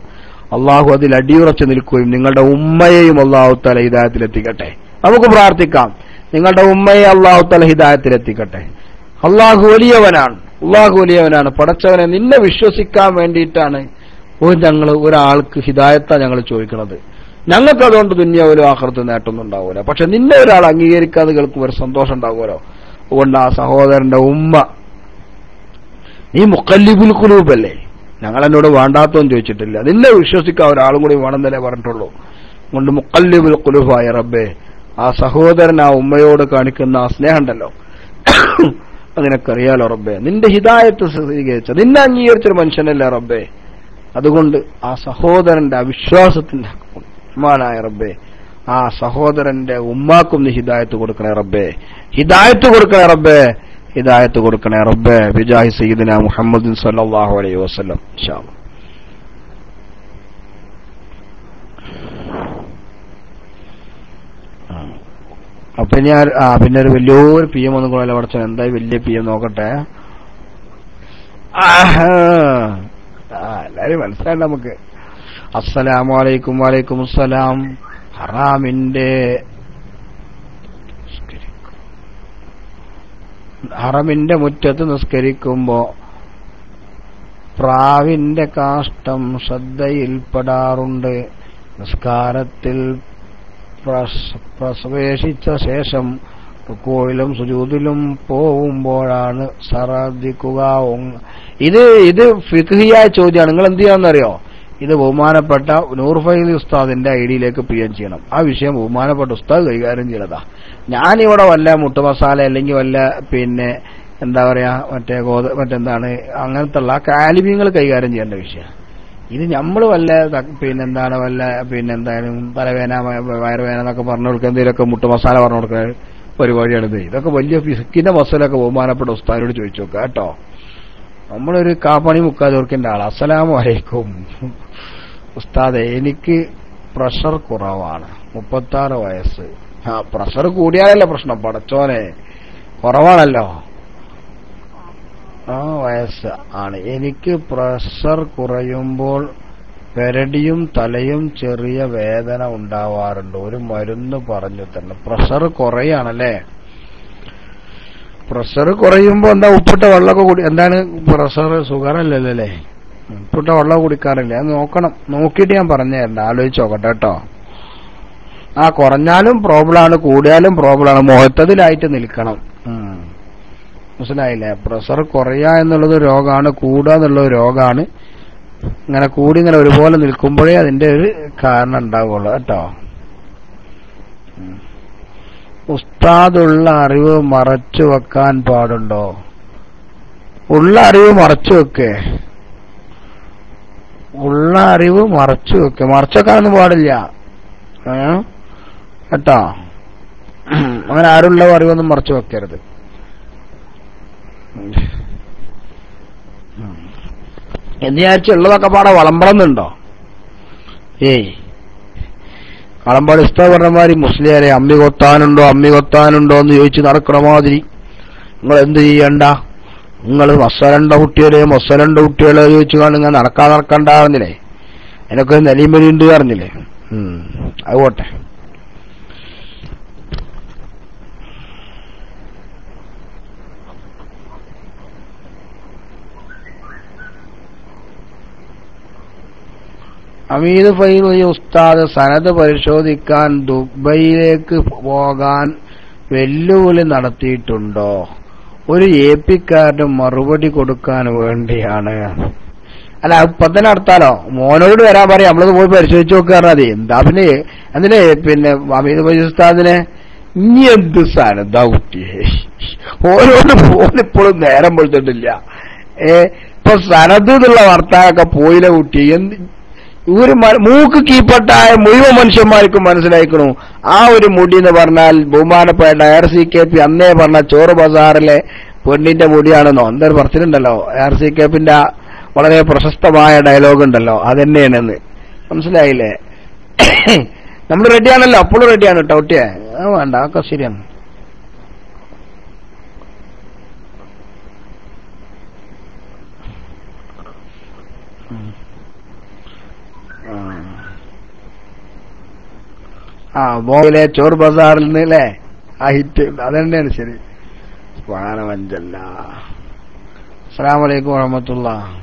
അള്ളാഹു അതിൽ അടിയുറച്ചു നിൽക്കുകയും നിങ്ങളുടെ ഉമ്മയെയും അള്ളാഹു തആല ഹിദായത്തിലെത്തിക്കട്ടെ. നമുക്ക് പ്രാർത്ഥിക്കാം, നിങ്ങളുടെ ഉമ്മയെ അള്ളാഹു തആല ഹിദായത്തിലെത്തിക്കട്ടെ. അള്ളാഹു വലിയവനാണ്. പടച്ചവനെ നിന്നെ വിശ്വസിക്കാൻ വേണ്ടിയിട്ടാണ് ഞങ്ങൾ ഒരാൾക്ക് ഹിദായത്താണ് ഞങ്ങൾ ചോദിക്കുന്നത്. ഞങ്ങൾക്ക് അതുകൊണ്ട് ദുനിയാവിലും ആഖിറത്തും നേട്ടമൊന്നും ഉണ്ടാവൂല. പക്ഷെ നിന്നെ ഒരാൾ അംഗീകരിക്കാതെ കേൾക്കുമ്പോൾ ഒരു സന്തോഷം ഉണ്ടാകുമല്ലോ. അതുകൊണ്ട് ആ സഹോദരന്റെ ഉമ്മ, നീ മുഖല്ലിബുൽ ഖുലൂബല്ലേ, ഞങ്ങൾ എന്നോട് വേണ്ടാത്തൊന്നും ചോദിച്ചിട്ടില്ല, നിന്നെ വിശ്വസിക്കാൻ ഒരാളും കൂടി വേണമെന്നല്ലേ പറഞ്ഞിട്ടുള്ളൂ. അതുകൊണ്ട് മുഖല്ലിബുൽ ഖുലൂബായ റബ്ബേ, ആ സഹോദരൻ ആ ഉമ്മയോട് കാണിക്കുന്ന ആ സ്നേഹം ഉണ്ടല്ലോ, അതിനൊക്കറിയാലോ റബ്ബേ. നിന്റെ ഹിദായത്ത് സ്വീകരിച്ച നിന്നെ അംഗീകരിച്ചൊരു മനുഷ്യനല്ലേ റബ്ബേ. അതുകൊണ്ട് ആ സഹോദരന്റെ അവിശ്വാസത്തിന്റെ മാനായ റബ്ബേ, ആ സഹോദരന്റെ ഉമ്മാക്കും നീ ഹിദായത്ത് കൊടുക്കണേ റബ്ബേ, ഹിദായത്ത് കൊടുക്കണേ റബ്ബേ ബിജാഹി സയ്യിദിനാ മുഹമ്മദിൻ സല്ലല്ലാഹു അലൈഹി വസല്ലം. ഇൻഷാ അല്ലാഹ്. പിന്നെ ഒരു വലിയൊരു പി എം ഒന്നും കൂടെ പഠിച്ചാൽ എന്തായി വലിയ പി എം നോക്കട്ടെ. എല്ലാരും മനസ്സിലായി നമുക്ക്. അസ്സലാമു അലൈക്കും. വലൈക്കും അസ്സലാം. ഹറമിന്റെ മുറ്റത്ത് നിസ്കരിക്കുമ്പോ പ്രാവിന്റെ കാഷ്ടം ശ്രദ്ധയിൽപ്പെടാറുണ്ട്. നിസ്കാരത്തിൽ പ്രവേശിച്ച ശേഷം റുക്കൂയിലും സുജൂദിലും പോവുമ്പോഴാണ് ശ്രദ്ധിക്കുക. ഇത് ഫിഖ്ഹിയായ ചോദ്യമാണ്. നിങ്ങൾ എന്ത് ചെയ്യാമെന്നറിയോ? ഇത് ബഹുമാനപ്പെട്ട നൂർ ഫൈസി ഉസ്താദിന്റെ ഐഡിയിലേക്ക് PM ചെയ്യണം. ആ വിഷയം ബഹുമാനപ്പെട്ട ഉസ്താദ് കൈകാര്യം ചെയ്തതാ. ഞാനിവിടെ വല്ല മുട്ടുമസാല അല്ലെങ്കിൽ വല്ല പിന്നെ എന്താ പറയാ മറ്റെന്താണ് അങ്ങനത്തെ ഉള്ള കാലിമ്യങ്ങൾ കൈകാര്യം ചെയ്യേണ്ട വിഷയം. ഇത് നമ്മൾ വല്ല പിന്നെന്തായാലും തലവേന വയറുവേന എന്നൊക്കെ പറഞ്ഞു കൊടുക്കുക, എന്തെങ്കിലുമൊക്കെ മുട്ടുമസാല പറഞ്ഞു കൊടുക്കുക പരിപാടിയാണിത്. ഇതൊക്കെ വലിയ ഫിസിക്കിന്റെ മസാലൊക്കെ ബഹുമാനപ്പെട്ട ഉസ്താദിനോട് ചോദിച്ചു നോക്കുക കേട്ടോ. നമ്മളൊരു കാപ്പണി മുക്കാതെ ഓർക്കേണ്ട ആളാ. അസ്സലാമു അലൈക്കും ഉസ്താദെ, എനിക്ക് പ്രഷർ കുറവാണ്, 36 വയസ്സ്. പ്രഷർ കൂടിയാലല്ല പ്രശ്നം, പടച്ചോനെ കുറവാണല്ലോ. വയസ്സ് ആണ്. എനിക്ക് പ്രഷർ കുറയുമ്പോൾ പെരടിയും തലയും ചെറിയ വേദന ഉണ്ടാവാറുണ്ട്. ഒരു മരുന്ന് പറഞ്ഞു തന്നെ. പ്രഷർ കുറയാണല്ലേ? പ്രഷർ കുറയുമ്പോ എന്താ ഉപ്പിട്ട വെള്ളമൊക്കെ കുടി, എന്താണ് പ്രഷർ ഷുഗറല്ലല്ലോ അല്ലേ? ഉപ്പിട്ട വെള്ളം കുടിക്കാറില്ല. അത് നോക്കണം, നോക്കിയിട്ട് ഞാൻ പറഞ്ഞു തരണ്ട, ആലോചിച്ച് നോക്കട്ടെ കേട്ടോ. കുറഞ്ഞാലും പ്രോബ്ലമാണ്, കൂടിയാലും പ്രോബ്ലമാണ്. മുഹത്തതിലായിട്ട് നിൽക്കണം. മനസ്സിലായില്ലേ? പ്രഷർ കുറയുക എന്നുള്ളത് രോഗമാണ്, കൂടുക എന്നുള്ളത് രോഗമാണ്. ഇങ്ങനെ കൂടി ഇങ്ങനെ ഒരുപോലെ നിൽക്കുമ്പോഴേ അതിന്റെ ഒരു കാരണം ഉണ്ടാവുള്ളൂ കേട്ടോ. ഉസ്താദുള്ള അറിവ് മറച്ചു വെക്കാൻ പാടുണ്ടോ? ഉള്ള അറിവ് മറച്ചു വെക്കേ, ഉള്ള അറിവ് മറച്ചു വെക്കേ, മറച്ചു വെക്കാനൊന്നും പാടില്ല കേട്ടോ. അങ്ങനെ ആരുള്ള അറിവൊന്നും മറച്ചു വെക്കരുത്. ഉള്ളതൊക്കെ പാടെ വളമ്പളന്നുണ്ടോ? കളമ്പാട് ഉസ്താദ് പറഞ്ഞമാതിരി മുസ്ലിയാരെ അമ്മി കൊത്താനുണ്ടോ എന്ന് ചോദിച്ച് നടക്കണ മാതിരി നിങ്ങൾ എന്ത് ചെയ്യണ്ട. നിങ്ങൾ മൊസലണ്ട കുട്ടികളെ ചോദിച്ചു കാണുക നടക്കണ്ടാവുന്നില്ലേ? അതിനൊക്കെ നെലിമലി ഉണ്ട് പറഞ്ഞില്ലേ? അത് പോട്ടെ. അമീദ് ഫൈസി ഉസ്താദ് സനദ് പരിശോധിക്കാൻ ദുബൈയിലേക്ക് പോകാൻ വെല്ലുവിളി നടത്തിയിട്ടുണ്ടോ? ഒരു AP-ക്കാരന് മറുപടി കൊടുക്കാൻ വേണ്ടിയാണ്. അല്ല ഇപ്പൊ തന്നെ നടത്താലോ, മോനോട് വരാൻ പറയാം, നമ്മളത് പോയി പരിശോധിച്ച് നോക്കാറ്. മതി. എന്താ പിന്നെ അതിന് പിന്നെ അമീദ് ഫൈസി ഉസ്താദിനെ ഇനി എന്ത് സാധനം എന്താ കുട്ടിയെ ഓരോട് ഫോണിപ്പോഴും നേരം പൊളിച്ചിട്ടില്ല. ഇപ്പൊ സനത് എന്നുള്ള വർത്താനൊക്കെ പോയില്ല കുട്ടി. ഒരു മൂക്ക് കീപ്പട്ടായ മുഴുവൻ മനുഷ്യന്മാർക്കും മനസ്സിലായിക്കണു. ആ ഒരു മുടി എന്ന് പറഞ്ഞാൽ ബഹുമാനപ്പെട്ട RCKP അന്നേ പറഞ്ഞ ചോറ് ബസാറിലെ പെണ്ണിന്റെ മുടിയാണെന്നോ എന്തൊരു പറച്ചിലുണ്ടല്ലോ. RCKPന്റെ വളരെ പ്രശസ്തമായ ഡയലോഗ് ഉണ്ടല്ലോ, അതെന്നെയാണെന്ന്. മനസ്സിലായില്ലേ? നമ്മൾ റെഡിയാണല്ലോ, അപ്പോഴും റെഡിയാണ് കേട്ടോ കുട്ടിയെ. വേണ്ട ഒക്കെ ശരിയാണ്. ബോംബെയിലെ ചോർ ബസാറിൽ നിന്ന് അല്ലേ ആ ഹിറ്റ്, അതന്നെയാണ് ശരി. വാനവഞ്ചല്ല. അസ്സലാമു അലൈക്കും വറഹ്മത്തുള്ളാഹി.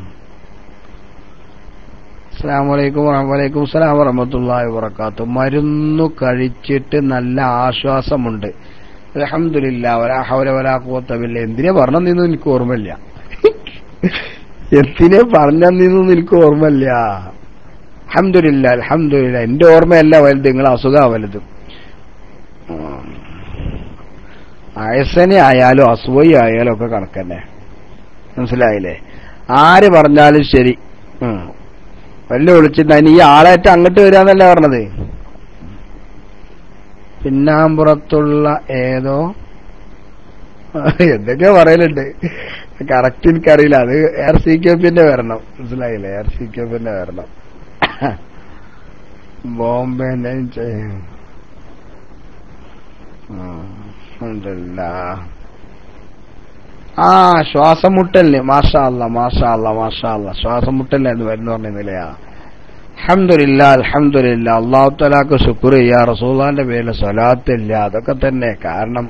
അസ്സലാമു അലൈക്കും വലൈക്കും സലാം വറഹ്മത്തുള്ളാഹി വബറകാതുഹു. മരുന്നു കഴിച്ചിട്ട് നല്ല ആശ്വാസമുണ്ട്, അൽഹംദുലില്ലാഹ്, വലാ ഹൗല വലാ ഖുവത ബില്ലാ. എന്തിനെ പറഞ്ഞെന്നു എനിക്ക് ഓർമ്മയില്ല. എന്തിനെ പറഞ്ഞെന്നു എനിക്ക് ഓർമ്മയില്ല. അൽഹംദുലില്ലാഹ് അൽഹംദുലില്ലാഹ്. എന്റെ ഓർമ്മയല്ല വലുത്, നിങ്ങളെ അസുഖ വലുത്. അയസനെ ആയാലും അസുഖി ആയാലും ഒക്കെ കണക്കന്നെ. മനസ്സിലായില്ലേ? ആര് പറഞ്ഞാലും ശരി. വല്ല വിളിച്ചിട്ട് ഈ ആളേറ്റ അങ്ങോട്ട് വരാന്നല്ല പറഞ്ഞത്. പിന്നാമ്പുറത്തുള്ള ഏതോ എന്തൊക്കെയോ പറയലുണ്ട്, കറക്റ്റ് എനിക്കറിയില്ല. അത് RCKPന്റെ വരണം. മനസ്സിലായില്ലേ? RCKPന്റെ വരണം. ബോംബെ ശ്വാസം മുട്ടലിന് മാഷാ അല്ലാ മാഷാ അല്ലാ മാഷാ അല്ലാ, ശ്വാസം മുട്ടലിന് വരുന്നു പറഞ്ഞില്ലയാ. അൽഹംദുലില്ലാഹ് അൽഹംദുലില്ലാഹ്. അല്ലാഹു തആലാക്ക് ശുക്ർ ചെയ്യാ. റസൂലുള്ളാഹിന്റെ പേരിൽ സ്വലാത്തില്ല. അതൊക്കെ തന്നെ കാരണം.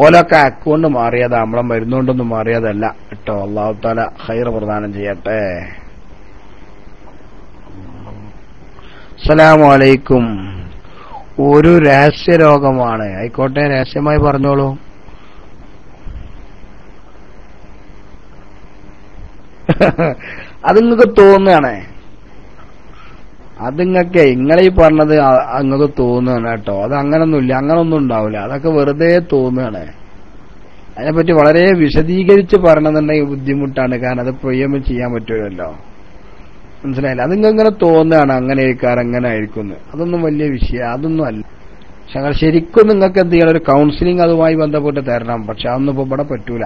ഓലൊക്കെ അക്കൗണ്ട് മാറിയതാ, നമ്മളെ മരുന്നുകൊണ്ടൊന്നും മാറിയതല്ല കേട്ടോ. അല്ലാഹു തആല ഖൈർ പ്രദാനം ചെയ്യട്ടെ. അസ്സലാമു അലൈക്കും. ഒരു രഹസ്യരോഗമാണ്. ആയിക്കോട്ടെ, രഹസ്യമായി പറഞ്ഞോളൂ. അത് നിങ്ങൾക്ക് തോന്നുകയാണേ, അതിങ്ങക്കെ നിങ്ങളീ പറഞ്ഞത് അങ്ങക്ക് തോന്നുകയാണ് കേട്ടോ. അത് അങ്ങനൊന്നുമില്ല, അങ്ങനൊന്നും ഉണ്ടാവില്ല. അതൊക്കെ വെറുതെ തോന്നുകയാണ്. അതിനെപ്പറ്റി വളരെ വിശദീകരിച്ച് പറയണമെന്നുണ്ടെങ്കിൽ ബുദ്ധിമുട്ടാണ്, കാരണം അത് പ്രിയമം ചെയ്യാൻ പറ്റുമല്ലോ. മനസ്സിലായില്ല? അതിങ്ങനെ തോന്നുകയാണ്, അങ്ങനെ ആയിരിക്കാറ് അങ്ങനെ ആയിരിക്കുന്നു. അതൊന്നും വലിയ വിഷയം അതൊന്നും അല്ല. പക്ഷെ ശരിക്കും നിങ്ങൾക്ക് എന്ത് ചെയ്യണം, ഒരു കൗൺസിലിംഗ് അതുമായി ബന്ധപ്പെട്ട് തരണം. പക്ഷെ അതൊന്നും ഇപ്പൊ ഇവിടെ പറ്റൂല.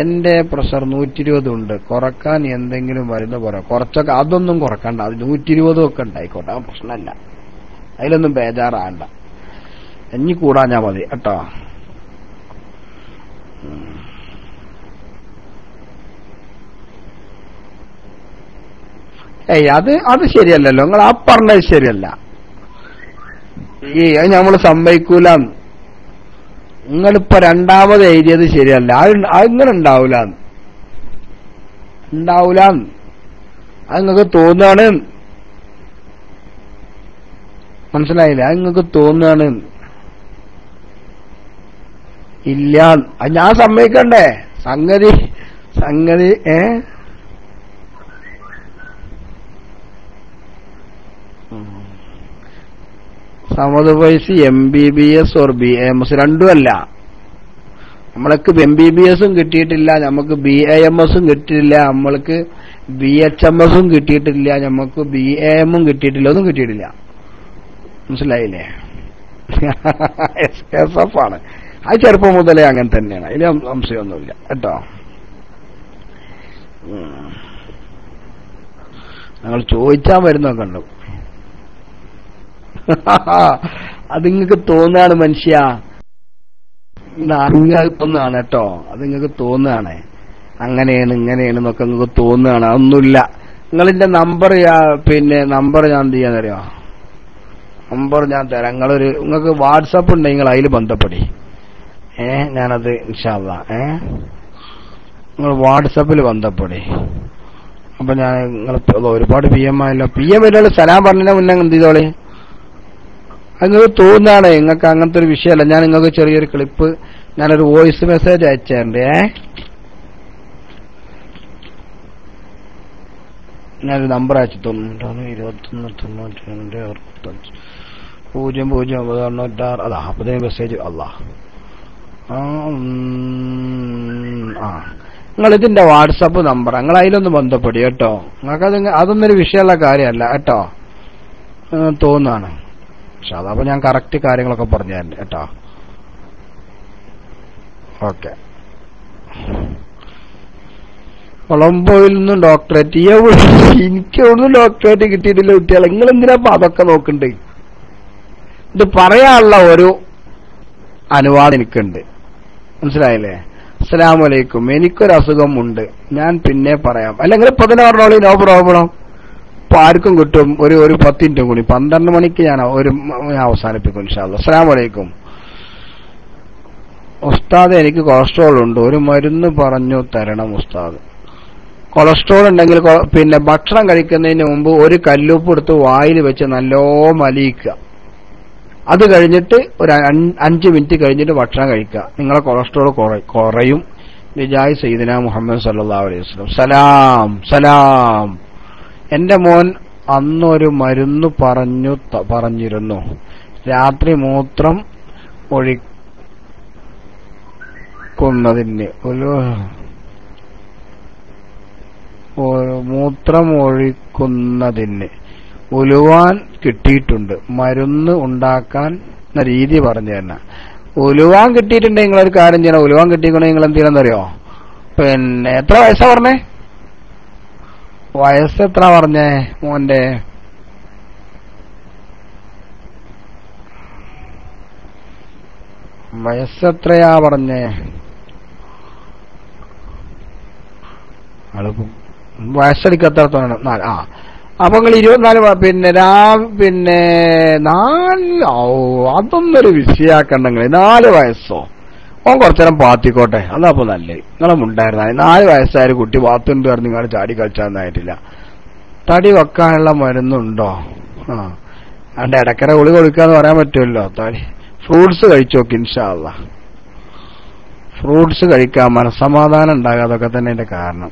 എന്റെ പ്രഷർ 120 ഉണ്ട്, കുറക്കാൻ എന്തെങ്കിലും മരുന്ന് കുറച്ചൊക്കെ, അതൊന്നും കുറക്കണ്ട. അത് 120 ഒക്കെ ഉണ്ടായിക്കോട്ടെ, ആ പ്രശ്നമല്ല. അതിലൊന്നും ബേജാറാണ്ട. ഇനി കൂടാഞ്ഞാ മതി കേട്ടോ. അത് ശരിയല്ലല്ലോ, നിങ്ങൾ ആ പറഞ്ഞത് ശരിയല്ല. അത് നമ്മള് സമ്മതിക്കൂല. നിങ്ങളിപ്പോ രണ്ടാമത് എഴുതിയത് ശരിയല്ല. അതിങ്ങനെ ഉണ്ടാവൂല. അത് നിങ്ങൾക്ക് തോന്നുകയാണ്. മനസ്സിലായില്ലേ? അത് നിങ്ങൾക്ക് തോന്നുകയാണ്. ഇല്ല, അത് ഞാൻ സമ്മതിക്കണ്ടേ? സംഗതി സമത് വയസ്സ് MBBS ഓർ BAMS രണ്ടുമല്ല. നമ്മൾക്ക് MBBSും കിട്ടിയിട്ടില്ല, നമുക്ക് BAMSും കിട്ടിയിട്ടില്ല, നമ്മൾക്ക് BHMSും കിട്ടിയിട്ടില്ല, നമുക്ക് BAMും കിട്ടിയിട്ടില്ല, ഒന്നും കിട്ടിയിട്ടില്ല. മനസ്സിലായില്ലേ? SKSF ആണ്. അത് ചെറുപ്പം മുതലേ അങ്ങനെ തന്നെയാണ്. അതിൽ സംശയമൊന്നുമില്ല കേട്ടോ. ഞങ്ങൾ ചോദിച്ചാൽ വരുന്നൊക്കെ ഉണ്ട്. അത് നിങ്ങൾക്ക് തോന്നുകയാണ് മനുഷ്യ, തോന്നുകയാണ് കേട്ടോ. അത് നിങ്ങൾക്ക് തോന്നുകയാണ്, അങ്ങനെയാണ് ഇങ്ങനെയാണ് എന്നൊക്കെ നിങ്ങൾക്ക് തോന്നുകയാണ്. അതൊന്നുമില്ല. നിങ്ങളിന്റെ നമ്പർ നമ്പർ ഞാൻ എന്ത് ചെയ്യാന്നറിയോ? നമ്പർ ഞാൻ തരാം. നിങ്ങൾക്ക് വാട്സപ്പ് ഉണ്ടെങ്കിൽ നിങ്ങൾ അതിൽ ബന്ധപ്പെടി. ഞാനത് ഇൻഷാ അല്ലാഹ് നിങ്ങൾ വാട്സപ്പിൽ ബന്ധപ്പെടി. അപ്പൊ ഞാൻ നിങ്ങൾ ഒരുപാട് PM ആയല്ലോ. PM വരുമ്പോൾ സലാം പറഞ്ഞതിന് മുന്നേ എന്ത് ചെയ്തോളി. അത് നിങ്ങൾക്ക് തോന്നുകയാണ്, നിങ്ങൾക്ക് അങ്ങനത്തെ ഒരു വിഷയമല്ല. ഞാൻ നിങ്ങൾക്ക് ചെറിയൊരു ക്ലിപ്പ് ഞാനൊരു വോയിസ് മെസ്സേജ് അയച്ചേ. ഞാനൊരു നമ്പർ അയച്ചു 91 21 92 65 00 അതാ. അപ്പത്തേന് മെസ്സേജ് നിങ്ങൾ ഇതിന്റെ വാട്സപ്പ് നമ്പർ നിങ്ങൾ അതിലൊന്ന് ബന്ധപ്പെടും കേട്ടോ. നിങ്ങൾക്ക് അതൊന്നൊരു വിഷയമുള്ള കാര്യമല്ല കേട്ടോ തോന്നാണ്. പക്ഷെ അതപ്പോ ഞാൻ കറക്റ്റ് കാര്യങ്ങളൊക്കെ പറഞ്ഞു തരണ്ട് കേട്ടോ. ഓക്കെ. കൊളംബോയിൽ നിന്നും ഡോക്ടറേറ്റ്. എനിക്കൊന്നും ഡോക്ടറേറ്റ് കിട്ടിയിട്ടില്ല കുട്ടികളെ. നിങ്ങൾ എന്തിനാ അതൊക്കെ നോക്കണ്ടേ? ഇത് പറയാനുള്ള ഒരു അനുവാദം എനിക്കുണ്ട്. മനസ്സിലായില്ലേ? അസ്സലാമു അലൈക്കും, എനിക്കൊരു അസുഖം ഉണ്ട്, ഞാൻ പിന്നെ പറയാം. അല്ലെങ്കിൽ 16 നോ പ്രോബ്ലം. ഇപ്പൊ ആർക്കും കിട്ടും. ഒരു 10 മിനിറ്റ് കൂടി 12 മണിക്ക് ഞാൻ അവസാനിപ്പിക്കും ഇൻഷാ അല്ലാഹ്. അസ്സലാമു അലൈക്കും ഉസ്താദ്, എനിക്ക് കൊളസ്ട്രോൾ ഉണ്ട്, ഒരു മരുന്ന് പറഞ്ഞു തരണം ഉസ്താദ്. കൊളസ്ട്രോൾ ഉണ്ടെങ്കിൽ പിന്നെ ഭക്ഷണം കഴിക്കുന്നതിന് മുമ്പ് ഒരു കല്ലുപ്പ് എടുത്ത് വായിൽ വെച്ച് നല്ലോ മലിയിക്കുക. അത് കഴിഞ്ഞിട്ട് ഒരു 5 മിനിറ്റ് കഴിഞ്ഞിട്ട് ഭക്ഷണം കഴിക്കുക. നിങ്ങളെ കൊളസ്ട്രോൾ കുറയും. ബിജായ് സയ്യിദന മുഹമ്മദ് സല്ലല്ലാഹു അലൈഹി വസല്ലം. സലാം. എന്റെ മോൻ അന്നൊരു മരുന്ന് പറഞ്ഞിരുന്നു. രാത്രി മൂത്രം ഒഴിക്കുന്നതിന് ഉലുവാൻ കിട്ടിയിട്ടുണ്ട്. മരുന്ന് ഉണ്ടാക്കാൻ രീതി പറഞ്ഞു തന്നെ. ഉലുവാൻ കിട്ടിയിട്ടുണ്ടെങ്കിൽ നിങ്ങളൊരു കാര്യം ചെയ്യണം. ഉലുവാൻ കിട്ടിയിട്ടുണ്ടെങ്കിൽ നിങ്ങൾ എന്ത് ചെയ്യണമെന്നറിയോ? പിന്നെ എത്ര വയസ്സാ പറഞ്ഞേ? വയസ്സ് എത്ര പറഞ്ഞേ മോന്റെ? വയസ്സെത്രയാ പറഞ്ഞേ? വയസ്സെടുക്കത്തോളം 4. അപ്പൊ നിങ്ങൾ 24 പിന്നെ 4. അതൊന്നൊരു വിഷയാക്കണ്ടെങ്കിൽ 4 വയസ്സോ? ഓൻ കുറച്ചേരം പാത്തിക്കോട്ടെ, അതപ്പോ നല്ലത്. നിങ്ങളും ഉണ്ടായിരുന്ന 4 വയസ്സായ കുട്ടി പാത്തുണ്ട് പറഞ്ഞ് നിങ്ങൾ ചാടി കളിച്ചാന്നായിട്ടില്ല. തടി വെക്കാനുള്ള മരുന്നുണ്ടോ? അണ്ട് ഇടക്കര ഗുളിക കൊടുക്കാന്ന് പറയാൻ പറ്റുമല്ലോ. തടി ഫ്രൂട്ട്സ് കഴിച്ചു നോക്കി ഇൻഷാ അല്ലാഹ്. ഫ്രൂട്ട്സ് കഴിക്കാൻ മനസ്സമാധാനം ഉണ്ടാകാതൊക്കെ തന്നെ അതിന്റെ കാരണം.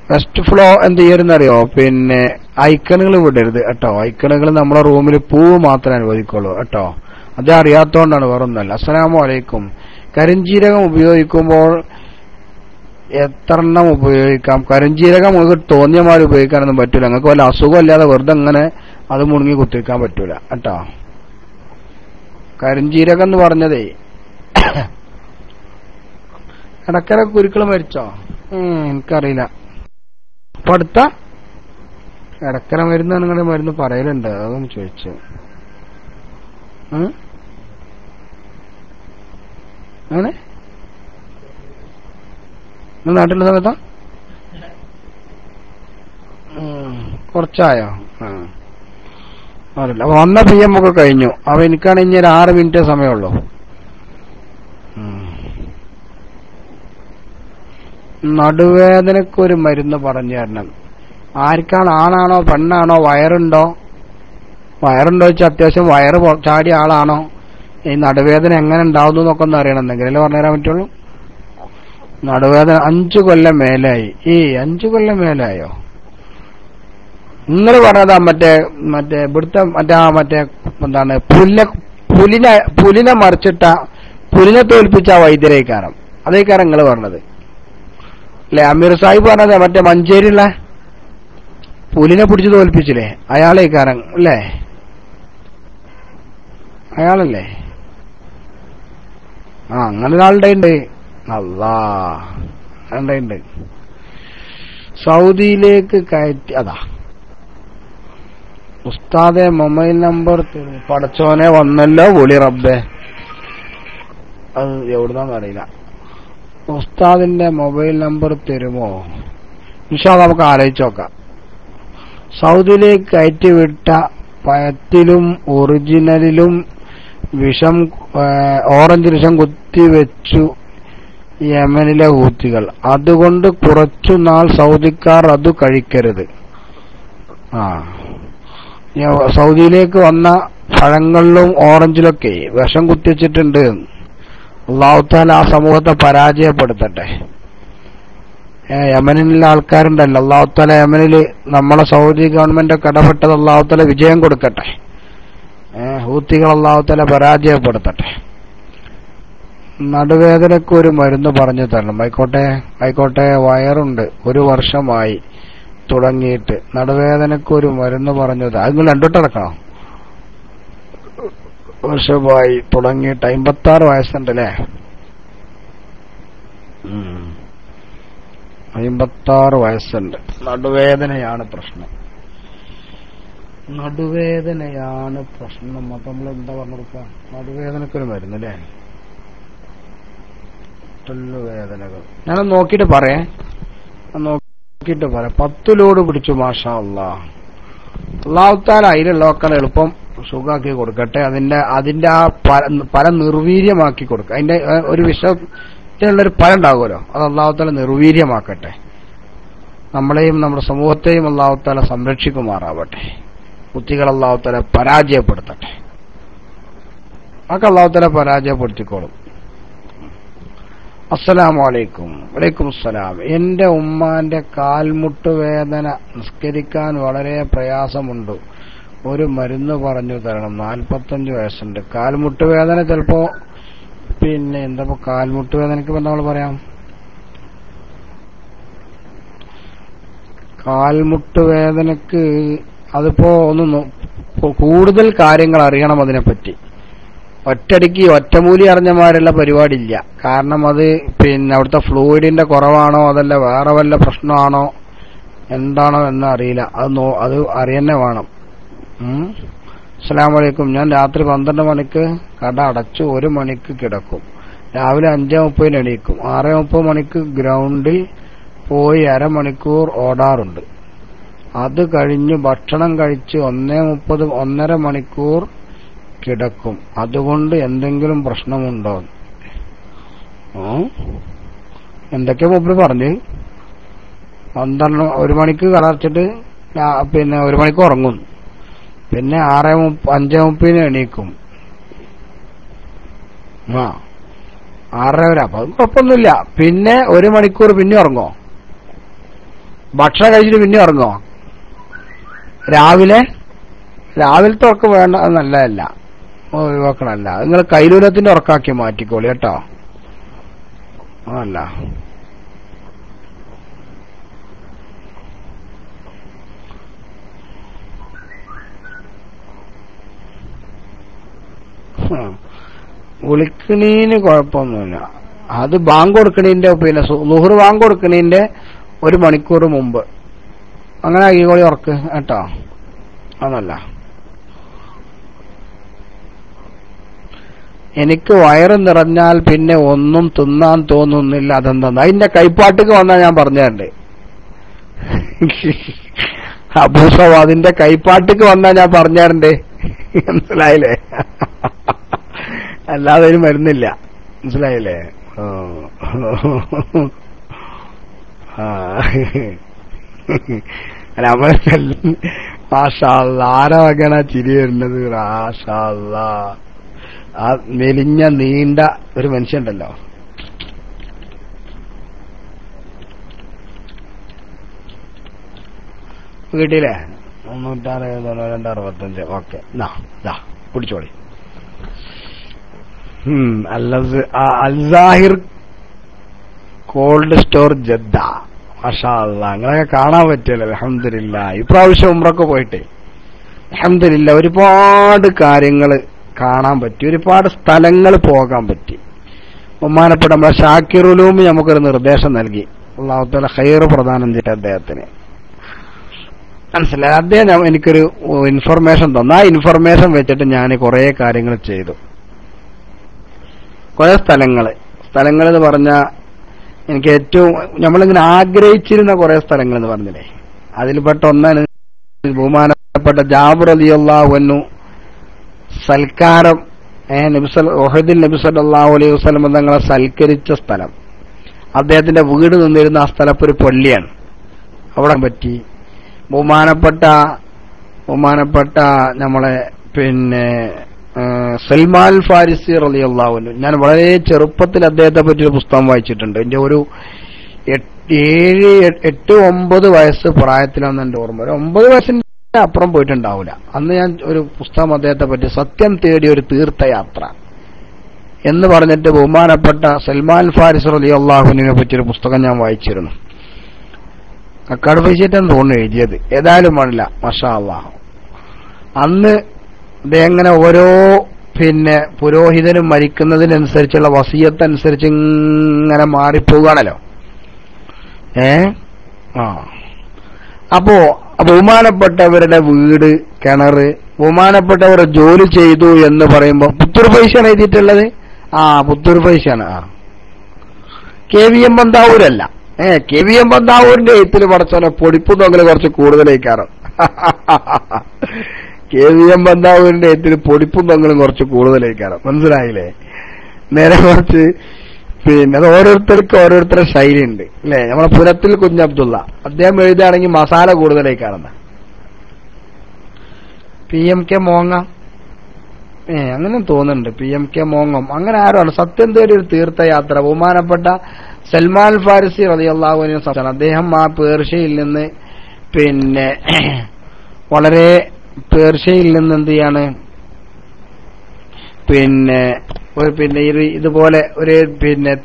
ഫസ്റ്റ് ഫ്ലോ എന്ത് ചെയ്യരുന്നറിയോ? പിന്നെ ഐക്കണുകൾ വിടരുത് കേട്ടോ. ഐക്കണുകൾ നമ്മളെ റൂമിൽ പൂവ് മാത്രമേ അനുവദിക്കുള്ളൂ കേട്ടോ. അത് അറിയാത്തോണ്ടാണ്, വേറൊന്നല്ല. അസ്സലാമു അലൈക്കും. കരിഞ്ജീരകം ഉപയോഗിക്കുമ്പോൾ എത്രണ്ണം ഉപയോഗിക്കാം? കരിഞ്ജീരകം നമുക്ക് തോന്നിയമാര് ഉപയോഗിക്കാനൊന്നും പറ്റൂല. നിങ്ങൾക്ക് വല്ല അസുഖമില്ലാതെ വെറുതെ അങ്ങനെ അത് മുണുങ്ങി കുത്തിവെക്കാൻ പറ്റൂല കേട്ടോ. കരിഞ്ജീരകം എന്ന് പറഞ്ഞതേ ഇടക്കര കുരുക്കൾ മരിച്ചോ? എനിക്കറിയില്ല. ഇപ്പൊ അടുത്ത ഇടക്കര മരുന്ന് നിങ്ങളുടെ മരുന്ന് പറയലുണ്ട്, അതൊന്നും ചോദിച്ചു. അങ്ങനെ നാട്ടിലുള്ള സമയത്താ? കുറച്ചായോ? അറിയില്ല. അപ്പൊ വന്ന PM ഒക്കെ കഴിഞ്ഞു. അപ്പൊ എനിക്കാണ് ഇനി ഒരു 6 മിനിറ്റ് സമയമുള്ളൂ. നടുവേദനക്കൊരു മരുന്ന് പറഞ്ഞു തരണം. ആർക്കാണ്? ആണാണോ പെണ്ണാണോ? വയറുണ്ടോ വെച്ചാൽ അത്യാവശ്യം വയറ് ചാടിയ ആളാണോ? ഈ നടുവേദന എങ്ങനെ ഉണ്ടാവുന്നു എന്നൊക്കെ ഒന്ന് അറിയണം. എന്തെങ്കിലും പറഞ്ഞുതരാൻ പറ്റുള്ളൂ. നടുവേദന 5 കൊല്ലം മേലായി. 5 കൊല്ലം മേലായോ? നിങ്ങൾ പറഞ്ഞതാ മറ്റേ ഇവിടുത്തെ മറ്റേ എന്താണ് പുലിനെ മറിച്ചിട്ട പുലിനെ തോൽപ്പിച്ച വൈദ്യരേക്കാരം. അതേക്കാരം നിങ്ങൾ പറഞ്ഞത് അല്ലെ? അമീർ സാഹിബ് പറഞ്ഞത് മറ്റേ മഞ്ചേരിയുള്ള പുലിനെ പിടിച്ച് തോൽപ്പിച്ചില്ലേ? അയാളേക്കാരം അല്ലേ? അയാളല്ലേ? അങ്ങനെ ഒരാളുടെ ഉണ്ട്. അല്ലാ, ഉണ്ട്. സൗദിയിലേക്ക് കയറ്റി. അതാ ഉസ്താദെ മൊബൈൽ നമ്പർ പടച്ചോനെ വന്നല്ലോ. വിളി റബ്ബേ. അത് എവിടുന്നാന്ന് അറിയില്ല. ഉസ്താദിന്റെ മൊബൈൽ നമ്പർ തരുമോ? ഇൻഷാ അല്ലാഹ് നമുക്ക് ആലോചിച്ച് നോക്കാം. സൗദിയിലേക്ക് കയറ്റിവിട്ട പഴത്തിലും ഒറിജിനലിലും ഓറഞ്ച് വിഷം കുത്തിവെച്ചു യമനിലെ ഹൂത്തികൾ. അതുകൊണ്ട് കുറച്ചു നാൾ സൗദിക്കാർ അത് കഴിക്കരുത്. സൗദിയിലേക്ക് വന്ന പഴങ്ങളിലും ഓറഞ്ചിലൊക്കെ വിഷം കുത്തിവെച്ചിട്ടുണ്ട്. അല്ലാഹു തആല ആ സമൂഹത്തെ പരാജയപ്പെടുത്തട്ടെ. യമനിലുള്ള ആൾക്കാരുണ്ടല്ലോ, അല്ലാഹു തആല യമനിൽ നമ്മളെ സൗദി ഗവൺമെന്റ് ഒക്കെ ഇടപെട്ടത് അല്ലാഹു തആല വിജയം കൊടുക്കട്ടെ. ഹൂത്തികൾ അല്ലാഹു തആല പരാജയപ്പെടുത്തട്ടെ. നടുവേദനക്ക് ഒരു മരുന്ന് പറഞ്ഞു തരണം. ആയിക്കോട്ടെ. വയറുണ്ട്, 1 വർഷമായി തുടങ്ങിയിട്ട്. നടുവേദനക്ക് ഒരു മരുന്ന് പറഞ്ഞു തരാം. അത് നിങ്ങൾ രണ്ടോട്ടടക്കണം. വർഷമായി തുടങ്ങിയിട്ട് 56 വയസ്സുണ്ടല്ലേ? 56 വയസ്സുണ്ട്. നടുവേദനയാണ് പ്രശ്നം. അപ്പൊ നമ്മൾ എന്താ പറഞ്ഞു കൊടുക്കുക? നടുവേദനക്കൊരു മരുന്ന് അല്ലേ? വേദനകൾ ഞാനത് നോക്കിയിട്ട് പറയാം. 10 ലോഡ് പിടിച്ചു. മാഷാ അല്ലാഹ്. അല്ലാഹു തആല അതിലുള്ളതൊക്കെ എളുപ്പം സുഖാക്കി കൊടുക്കട്ടെ. അതിന്റെ ആ ഫലം നിർവീര്യമാക്കി കൊടുക്കുക. അതിന്റെ ഒരു വിഷയത്തിനുള്ളൊരു ഫലം ഉണ്ടാകുമല്ലോ, അത് അല്ലാഹു തആല നിർവീര്യമാക്കട്ടെ. നമ്മളെയും നമ്മുടെ സമൂഹത്തെയും അല്ലാഹു തആല സംരക്ഷിക്കുമാറാവട്ടെ. കുത്തികൾ അല്ലാഹു തആല പരാജയപ്പെടുത്തട്ടെ. അതൊക്കെ അല്ലാഹു തആല പരാജയപ്പെടുത്തിക്കോളും. അസ്സലാമു അലൈക്കും. വലൈക്കും അസ്സലാം. എന്റെ ഉമ്മാന്റെ കാൽമുട്ട് വേദന, നിസ്കരിക്കാൻ വളരെ പ്രയാസമുണ്ട്. ഒരു മരുന്ന് പറഞ്ഞു തരണം. 45 വയസ്സുണ്ട്. കാൽമുട്ട് വേദന ചിലപ്പോ എന്താ കാൽമുട്ട് വേദനക്ക് നമ്മൾ പറയാം, കാൽമുട്ട് വേദനക്ക് അതിപ്പോ കൂടുതൽ കാര്യങ്ങൾ അറിയണം അതിനെപ്പറ്റി. ഒറ്റടിക്ക് ഒറ്റമൂലി അറിഞ്ഞമാരുള്ള പരിപാടിയില്ല. കാരണം അത് അവിടുത്തെ ഫ്ലൂയിഡിന്റെ കുറവാണോ അതല്ല വേറെ വല്ല പ്രശ്നമാണോ എന്താണോ എന്ന് അറിയില്ല. അത് അറിയന്നെ വേണം. അസ്സലാമു അലൈക്കും. ഞാൻ രാത്രി 12 മണിക്ക് കട അടച്ചു 1 മണിക്ക് കിടക്കും. രാവിലെ 5:30 എണീക്കും. 6:30 മണിക്ക് ഗ്രൗണ്ടിൽ പോയി അരമണിക്കൂർ ഓടാറുണ്ട്. അത് കഴിഞ്ഞ് ഭക്ഷണം കഴിച്ച് 1:30 1.5 മണിക്കൂർ കിടക്കും. അതുകൊണ്ട് എന്തെങ്കിലും പ്രശ്നമുണ്ടോ? എന്തൊക്കെയാ മൂപ്പര് പറഞ്ഞ്? 1 മണിക്ക് കടച്ചിട്ട് 1 മണിക്ക് ഉറങ്ങും. പിന്നെ 5:30 എണീക്കും. 6:30 വരെ. അപ്പൊ അത് കുഴപ്പമൊന്നുമില്ല. പിന്നെ 1 മണിക്കൂർ പിന്നെ ഉറങ്ങോ? ഭക്ഷണം കഴിച്ചിട്ട് പിന്നെ ഉറങ്ങോ? രാവിലത്തെ ഉറക്കം വേണ്ട, അത് നല്ലതല്ല, ഒഴിവാക്കണല്ല. നിങ്ങൾ കൈലൂലത്തിന്റെ ഉറക്കാക്കി മാറ്റിക്കോളി കേട്ടോ. അല്ല വിളിക്കണീന് കുഴപ്പമൊന്നുമില്ല. അത് ബാങ്ക് കൊടുക്കണീന്റെ ളുഹർ ബാങ്ക് കൊടുക്കണീന്റെ 1 മണിക്കൂർ മുമ്പ് അങ്ങനെ ആക്കിക്കോളി ഉറക്ക് കേട്ടോ. അതല്ല, എനിക്ക് വയറ് നിറഞ്ഞാൽ പിന്നെ ഒന്നും തിന്നാൻ തോന്നുന്നില്ല. അതെന്താ? അതിന്റെ കൈപ്പാട്ടിക്ക് വന്നാൽ ഞാൻ പറഞ്ഞുതരണ്ട്. അബൂസവ അതിന്റെ കൈപ്പാട്ടിക്ക് വന്നാൽ ഞാൻ പറഞ്ഞുതരണ്ട്. മനസ്സിലായില്ലേ? അല്ലാതെ അതിന് മരുന്നില്ല. മനസ്സിലായില്ലേ? നമ്മളെ മാഷാ അല്ലാഹ്. ആരാ വകണ ചിരി വരുന്നത്? മാഷാ അല്ലാഹ്. ആ മെലിഞ്ഞ നീണ്ട ഒരു മനുഷ്യണ്ടല്ലോ, വീട്ടിലെ 365. ഓക്കെ, പിടിച്ചോളി. Al Sahir cold store Jeddah. മാഷാ അല്ലാഹ്. അങ്ങനെയൊക്കെ കാണാൻ പറ്റിയല്ലോ. അൽഹംദുലില്ലാഹ്. ഇപ്രാവശ്യം ഉംറക്ക് പോയിട്ടേ അൽഹംദുലില്ലാഹ് ഒരുപാട് കാര്യങ്ങൾ കാണാൻ പറ്റി, ഒരുപാട് സ്ഥലങ്ങൾ പോകാൻ പറ്റി. ബഹുമാനപ്പെട്ട നമ്മളെ ഷാക്കിർ ഉലൂമി നമുക്കൊരു നിർദ്ദേശം നൽകി. അല്ലാഹു തആല ഖൈർ പ്രദാനം ചെയ്യട്ടെ അദ്ദേഹത്തിന്. മനസ്സിലായി? അദ്ദേഹം എനിക്കൊരു ഇൻഫർമേഷൻ തന്നു. ആ ഇൻഫർമേഷൻ വെച്ചിട്ട് ഞാൻ കുറെ കാര്യങ്ങൾ ചെയ്തു. കുറെ സ്ഥലങ്ങൾ എന്ന് പറഞ്ഞാൽ എനിക്ക് ഏറ്റവും നമ്മളിങ്ങനെ ആഗ്രഹിച്ചിരുന്ന കുറെ സ്ഥലങ്ങൾ എന്ന് പറഞ്ഞില്ലേ, അതിൽപ്പെട്ട ഒന്നാണ് ബഹുമാനപ്പെട്ട ജാബിർ റളിയല്ലാഹു അൻഹു സൽക്കാരം ഉഹദിൽ നബി സല്ലല്ലാഹു അലൈഹി വസല്ലം തങ്ങളെ സൽക്കരിച്ച സ്ഥലം. അദ്ദേഹത്തിന്റെ വീട് നിന്നിരുന്ന ആ സ്ഥലം ഒരു പള്ളിയാണ്. അവിടെ പറ്റി ബഹുമാനപ്പെട്ട നമ്മളെ സൽമാൻ ഫാരിസി റളിയല്ലാഹു അൻഹു. ഞാൻ വളരെ ചെറുപ്പത്തിൽ അദ്ദേഹത്തെ പറ്റി ഒരു പുസ്തകം വായിച്ചിട്ടുണ്ട്. എന്റെ ഒരു 8-9 വയസ്സ് പ്രായത്തിലാണ് എന്റെ ഓർമ്മ. ഒരു 9 വയസ്സിന്റെ അപ്പുറം പോയിട്ടുണ്ടാവില്ല. അന്ന് ഞാൻ ഒരു പുസ്തകം അദ്ദേഹത്തെ പറ്റി, സത്യം തേടിയ ഒരു തീർത്ഥയാത്ര എന്ന് പറഞ്ഞിട്ട് ബഹുമാനപ്പെട്ട സൽമാൻ ഫാരിസ് റളിയല്ലാഹു അൻഹുവിനെ പറ്റിയൊരു പുസ്തകം ഞാൻ വായിച്ചിരുന്നു. കക്കാട് പൈസറ്റാന്ന് തോന്നുന്നു എഴുതിയത്. ഏതായാലും പാടില്ല, മാഷാ അല്ലാഹ്. അന്ന് അദ്ദേഹം ഇങ്ങനെ ഓരോ പുരോഹിതനും മരിക്കുന്നതിനനുസരിച്ചുള്ള വസിയത്തനുസരിച്ച് ഇങ്ങനെ മാറിപ്പോവുകയാണല്ലോ. അപ്പോ ബഹുമാനപ്പെട്ടവരുടെ വീട്, കിണറ്, ബഹുമാനപ്പെട്ടവർ ജോലി ചെയ്തു എന്ന് പറയുമ്പോ പുത്തൂർ പൈസയാണ് എഴുതിയിട്ടുള്ളത്. പുത്തൂർ പൈസയാണ്. KVM ബന്താവൂരല്ല. KVM ബന്താവൂരിന്റെ എഴുത്തിൽ പടച്ചോനെ പൊടിപ്പ് തൊങ്ങല് കുറച്ച് കൂടുതലേക്കാരം. KVM ബന്താവൂരിന്റെ എഴുത്തിൽ പൊടിപ്പും തൊങ്ങലും കുറച്ച് കൂടുതലേക്കാരം. മനസ്സിലായില്ലേ? നേരെ കുറച്ച് അത് ഓരോരുത്തർക്ക് ഓരോരുത്തരുടെ ശൈലിയുണ്ട് അല്ലെ. നമ്മളെ പുരത്തിൽ കുഞ്ഞബ്ദുള്ള അദ്ദേഹം എഴുതുകയാണെങ്കിൽ മസാല കൂടുതലേക്കാണെന്ന്. PMK മോങ്ങ അങ്ങനെ തോന്നുന്നുണ്ട്. PMK മോങ്ങം അങ്ങനെ ആരാണ്? സത്യം തേടി ഒരു തീർത്ഥയാത്ര ബഹുമാനപ്പെട്ട സൽമാൻ ഫാരിസി റളിയല്ലാഹു അൻഹു. അദ്ദേഹം ആ പേർഷ്യയിൽ നിന്ന് വളരെ പേർഷ്യയിൽ നിന്ന് എന്ത് ചെയ്യാണ് ഇതുപോലെ ഒരു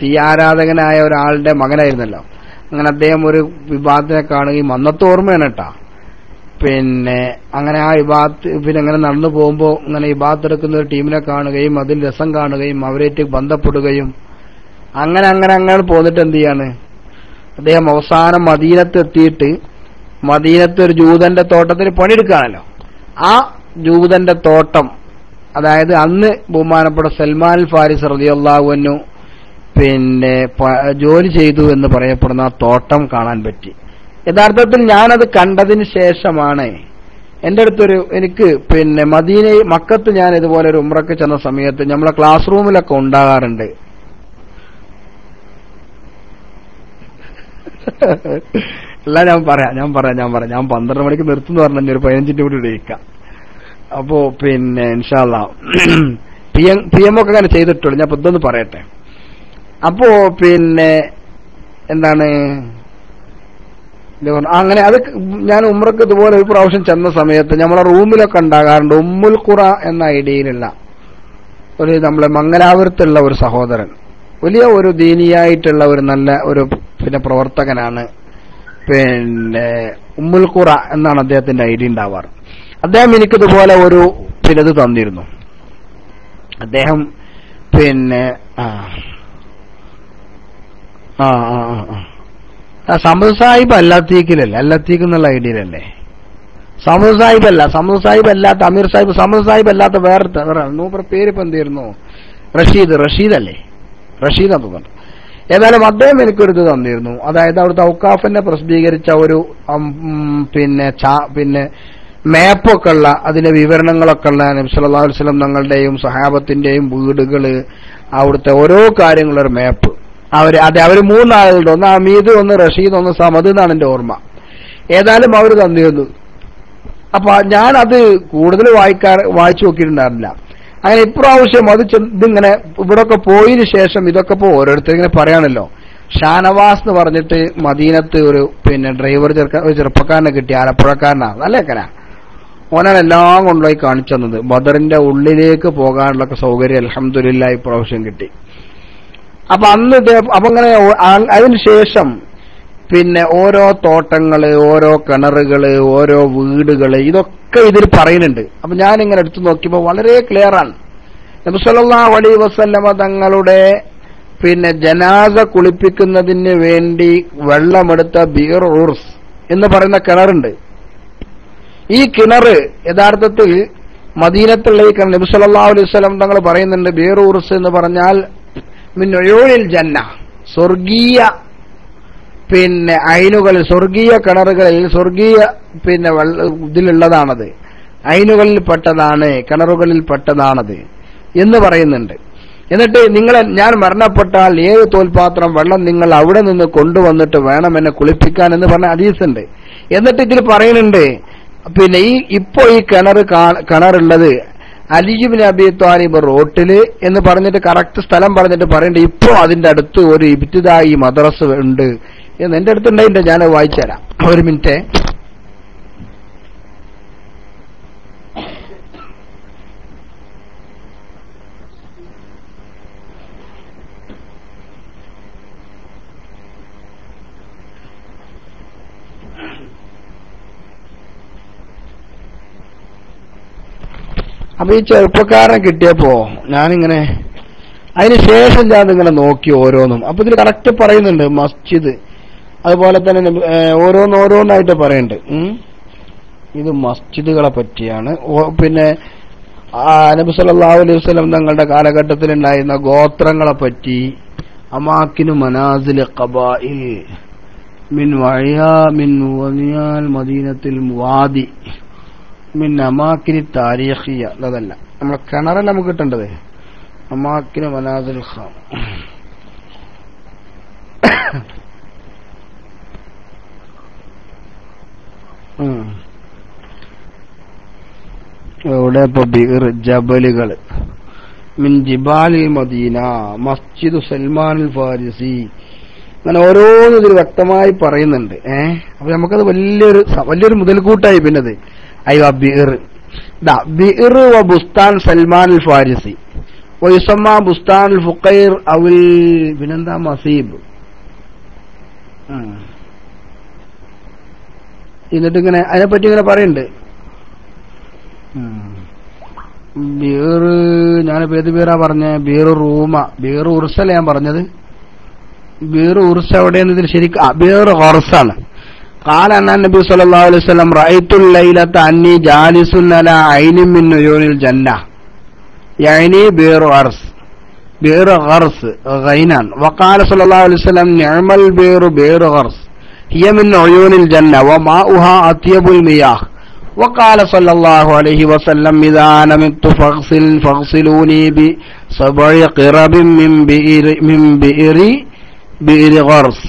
തീയാരാധകനായ ഒരാളുടെ മകനായിരുന്നല്ലോ. അങ്ങനെ അദ്ദേഹം ഒരു വിവാദത്തിനെ കാണുകയും, അന്നത്തെ ഓർമ്മയാണ് കേട്ടാ. അങ്ങനെ ആ വിവാദത്ത് അങ്ങനെ നടന്നു പോകുമ്പോ ഇങ്ങനെ വിവാദത്ത് എടുക്കുന്ന ഒരു ടീമിനെ കാണുകയും അതിൽ രസം കാണുകയും അവരേറ്റ് ബന്ധപ്പെടുകയും അങ്ങനെ പോന്നിട്ട് എന്ത് ചെയ്യാണ് അദ്ദേഹം അവസാനം മദീനത്ത് എത്തിയിട്ട്, മദീനത്ത് ഒരു ജൂതന്റെ തോട്ടത്തിൽ പണിയെടുക്കുകയാണല്ലോ. ആ ജൂതന്റെ തോട്ടം, അതായത് അന്ന് ബഹുമാനപ്പെട്ട സൽമാൻ ഫാരിസ് റളിയല്ലാഹു അൻഹു ജോലി ചെയ്തു എന്ന് പറയപ്പെടുന്ന ആ തോട്ടം കാണാൻ പറ്റി. യഥാർത്ഥത്തിൽ ഞാനത് കണ്ടതിന് ശേഷമാണ് എന്റെ എനിക്ക് മക്കത്ത് ഞാൻ ഇതുപോലെ ഒരു ഉംറക്ക് ചെന്ന സമയത്ത് നമ്മളെ ക്ലാസ് റൂമിലൊക്കെ ഉണ്ടാകാറുണ്ട്. അല്ല ഞാൻ പറയാം 12 മണിക്ക് നിർത്തുന്നു പറഞ്ഞ ഒരു 15 മിനിറ്റ് കൂടി ഇരിക്കാം. അപ്പോ ഇൻഷാ അല്ലാഹ് PM ഒക്കെ അങ്ങനെ ചെയ്തിട്ടുള്ളൂ. ഞാൻ ഇതൊന്ന് പറയട്ടെ. അപ്പോ എന്താണ് അങ്ങനെ അത് ഞാൻ ഉംറക്ക് ഇതുപോലെ ഒരു പ്രാവശ്യം ചെന്ന സമയത്ത് നമ്മളെ റൂമിലൊക്കെ ഉണ്ടാകാറുണ്ട്. ഉമ്മുൽ ഖുറ എന്ന ഐഡിയയിലുള്ള ഒരു നമ്മളെ മംഗലാപുരത്തുള്ള ഒരു സഹോദരൻ, വലിയ ഒരു ദീനിയായിട്ടുള്ള ഒരു നല്ല ഒരു പ്രവർത്തകനാണ്. ഉമ്മുൽ ഖുറ എന്നാണ് അദ്ദേഹത്തിന്റെ ഐഡിയ ഉണ്ടാവാറ്. അദ്ദേഹം എനിക്കിതുപോലെ ഒരു ഇത് തന്നിരുന്നു. അദ്ദേഹം സമദ് സാഹിബ് അല്ലാത്തീക്കിലല്ലേ, അല്ലാത്തീക്ക് എന്നുള്ള ഐഡിയയിലല്ലേ? സമദ് സാഹിബ് അല്ലാത്ത അമീർ സാഹിബ്, സമദ് സാഹിബ് അല്ലാത്ത വേറെ നൂപ്പർ പേര് ഇപ്പൊ എന്തായിരുന്നു? റഷീദ് അല്ലേ? റഷീദ് തോന്നുന്നുണ്ട്. ഏതായാലും അദ്ദേഹം എനിക്കൊരു തന്നിരുന്നു. അതായത് അവിടുത്തെ ഔക്കാഫിനെ പ്രസിദ്ധീകരിച്ച ഒരു മാപ്പൊക്കെ ഉള്ള, അതിന്റെ വിവരണങ്ങളൊക്കെ ഉള്ള, നബി സല്ലല്ലാഹു അലൈഹി വസല്ലം തങ്ങളുടെയും സഹാബത്തിന്റെയും വീടുകള്, അവിടുത്തെ ഓരോ കാര്യങ്ങളൊരു മാപ്പ്. അവര് 3 ആളുകളുണ്ട്. ഒന്ന് അമീദ്, ഒന്ന് റഷീദ്, ഒന്ന് സമദ് എന്നാണ് എന്റെ ഓർമ്മ. ഏതായാലും അവർ തന്നിരുന്നു. അപ്പൊ ഞാനത് കൂടുതൽ വായിച്ചു നോക്കിയിട്ടുണ്ടായിരുന്നില്ല. അങ്ങനെ ഇപ്രാവശ്യം ഇതിങ്ങനെ ഇവിടൊക്കെ പോയതിനു ശേഷം ഇതൊക്കെ ഓരോരുത്തർ ഇങ്ങനെ പറയാണല്ലോ. ഷാനവാസ് എന്ന് പറഞ്ഞിട്ട് മദീനത്ത് ഒരു ഡ്രൈവർ ഒരു ചെറുപ്പക്കാരനെ കിട്ടി, ആലപ്പുഴക്കാരനാ, നല്ല ഓനാണ് എല്ലാം കൊണ്ടുപോയി കാണിച്ചു തന്നത്. ബദറിന്റെ ഉള്ളിലേക്ക് പോകാനുള്ള സൗകര്യം അൽഹംദുലില്ലാഹ് ഇപ്രാവശ്യം കിട്ടി. അപ്പൊ അങ്ങനെ അതിനുശേഷം ഓരോ തോട്ടങ്ങള്, ഓരോ കിണറുകള്, ഓരോ വീടുകള്, ഇതൊക്കെ ഇതിൽ പറയുന്നുണ്ട്. അപ്പൊ ഞാനിങ്ങനെ എടുത്തു നോക്കിയപ്പോ വളരെ ക്ലിയർ ആണ്. നബി സല്ലല്ലാഹു അലൈഹി വസല്ലമ തങ്ങളുടെ ജനാസ കുളിപ്പിക്കുന്നതിന് വേണ്ടി വെള്ളമെടുത്ത ബീർ ഉർസ് എന്ന് പറയുന്ന കിണറുണ്ട്. ഈ കിണറ് യഥാർത്ഥത്തിൽ മദീനത്തുള്ള ഈ കിണർ നബി സല്ലല്ലാഹു അലൈഹി വസല്ലം തങ്ങൾ പറയുന്നുണ്ട്, ബീർ ഉർസ് എന്ന് പറഞ്ഞാൽ മിൻ ഉയൂനിൽ ജന്ന, സ്വർഗീയ ഐനുകളിൽ, സ്വർഗീയ കിണറുകളിൽ, സ്വർഗീയ ഇതിലുള്ളതാണത്, ഐനുകളിൽ പെട്ടതാണ്, കിണറുകളിൽ പെട്ടതാണത് എന്ന് പറയുന്നുണ്ട്. എന്നിട്ട് ഞാൻ മരണപ്പെട്ടാൽ 7 തോൽപാത്രം വെള്ളം നിങ്ങൾ അവിടെ നിന്ന് കൊണ്ടുവന്നിട്ട് വേണം എന്നെ കുളിപ്പിക്കാൻ എന്ന് പറഞ്ഞ ഹദീസുണ്ട്. എന്നിട്ട് ഇതിൽ പറയുന്നുണ്ട് ഇപ്പോ ഈ കിണറുള്ളത് അലി ഇബ്നു അബി ത്വാലിബ് റോട്ടില് എന്ന് പറഞ്ഞിട്ട് കറക്റ്റ് സ്ഥലം പറഞ്ഞിട്ട് പറയണ്ട ഇപ്പോ അതിന്റെ അടുത്ത് ഒരു ഇബ്തിദായി മദ്രസ ഉണ്ട് എന്ന് എന്റെ അടുത്തുണ്ടായില്ല. ഞാൻ വായിച്ചു തരാം, ഒരു മിനിറ്റ്. അപ്പൊ ഈ ചെറുപ്പക്കാരനെ കിട്ടിയപ്പോ ഞാനിങ്ങനെ അതിനുശേഷം ഞാൻ ഇങ്ങനെ നോക്കി ഓരോന്നും. അപ്പൊ ഇതിൽ കറക്റ്റ് പറയുന്നുണ്ട് മസ്ജിദ്, അതുപോലെ തന്നെ ഓരോന്നായിട്ട് പറയുന്നുണ്ട്. ഇത് മസ്ജിദുകളെ പറ്റിയാണ്. പിന്നെ നബി സല്ലല്ലാഹു അലൈഹി വസല്ലം തങ്ങളുടെ കാലഘട്ടത്തിൽ ഉണ്ടായിരുന്ന ഗോത്രങ്ങളെ പറ്റി, അമാക്കിനു മനാസിൽ ഖബായിൽ മിൻ വഅയാ മിൻ വനിയാൽ മദീനത്തിൽ വാദി മിൻ അമാക്കിനി താരീഖിയ. അതല്ല, നമ്മളെ കിണറല്ല നമുക്ക് കിട്ടേണ്ടത്. അമാക്കിന് മനാസിൽ ഖാം ഇവിടെ ഇപ്പൊ ബിർ ജബലുകൾ മിൻ ജിബാലിൽ മദീന മസ്ജിദ് സൽമാനുൽ ഫാരിസി, അങ്ങനെ ഓരോന്നും ഇതിൽ വ്യക്തമായി പറയുന്നുണ്ട്. അപ്പൊ നമുക്കത് വലിയൊരു മുതൽക്കൂട്ടായി. പിന്നത് അയ്യോ ബിർ ബിർ വ ബുസ്താൻ സൽമാൻ അൽ ഫാരിസി വയുസമ്മ ബുസ്താൻ അൽ ഫുഖൈർ അവൽ പിന്നെന്താ മസീബ്. എന്നിട്ട് ഇങ്ങനെ അതിനെപ്പറ്റി ഇങ്ങനെ പറയുന്നുണ്ട്. ബീർ ഞാനിപ്പോ ഏത് ബീറാ പറഞ്ഞ? ബീർ റൂമ, ബീർ ഉർസല്ല ഞാൻ പറഞ്ഞത്. ബീർ ഉർസ് എവിടെയെന്ന് ഇതിൽ ശരിക്കും ബീർ ഹൊർസാണ്. قال أن النبي صلى الله عليه وسلم رأيت الليلة أني جالس على عين من عيون الجنة يعني بئر غرس، بئر غرس غينان. وقال صلى الله عليه وسلم نعم البئر بئر غرس هي من عيون الجنة وماؤها أطيب المياه. وقال صلى الله عليه وسلم إذا أنا مت فاغسلوني بسبع قرب من بئر غرس.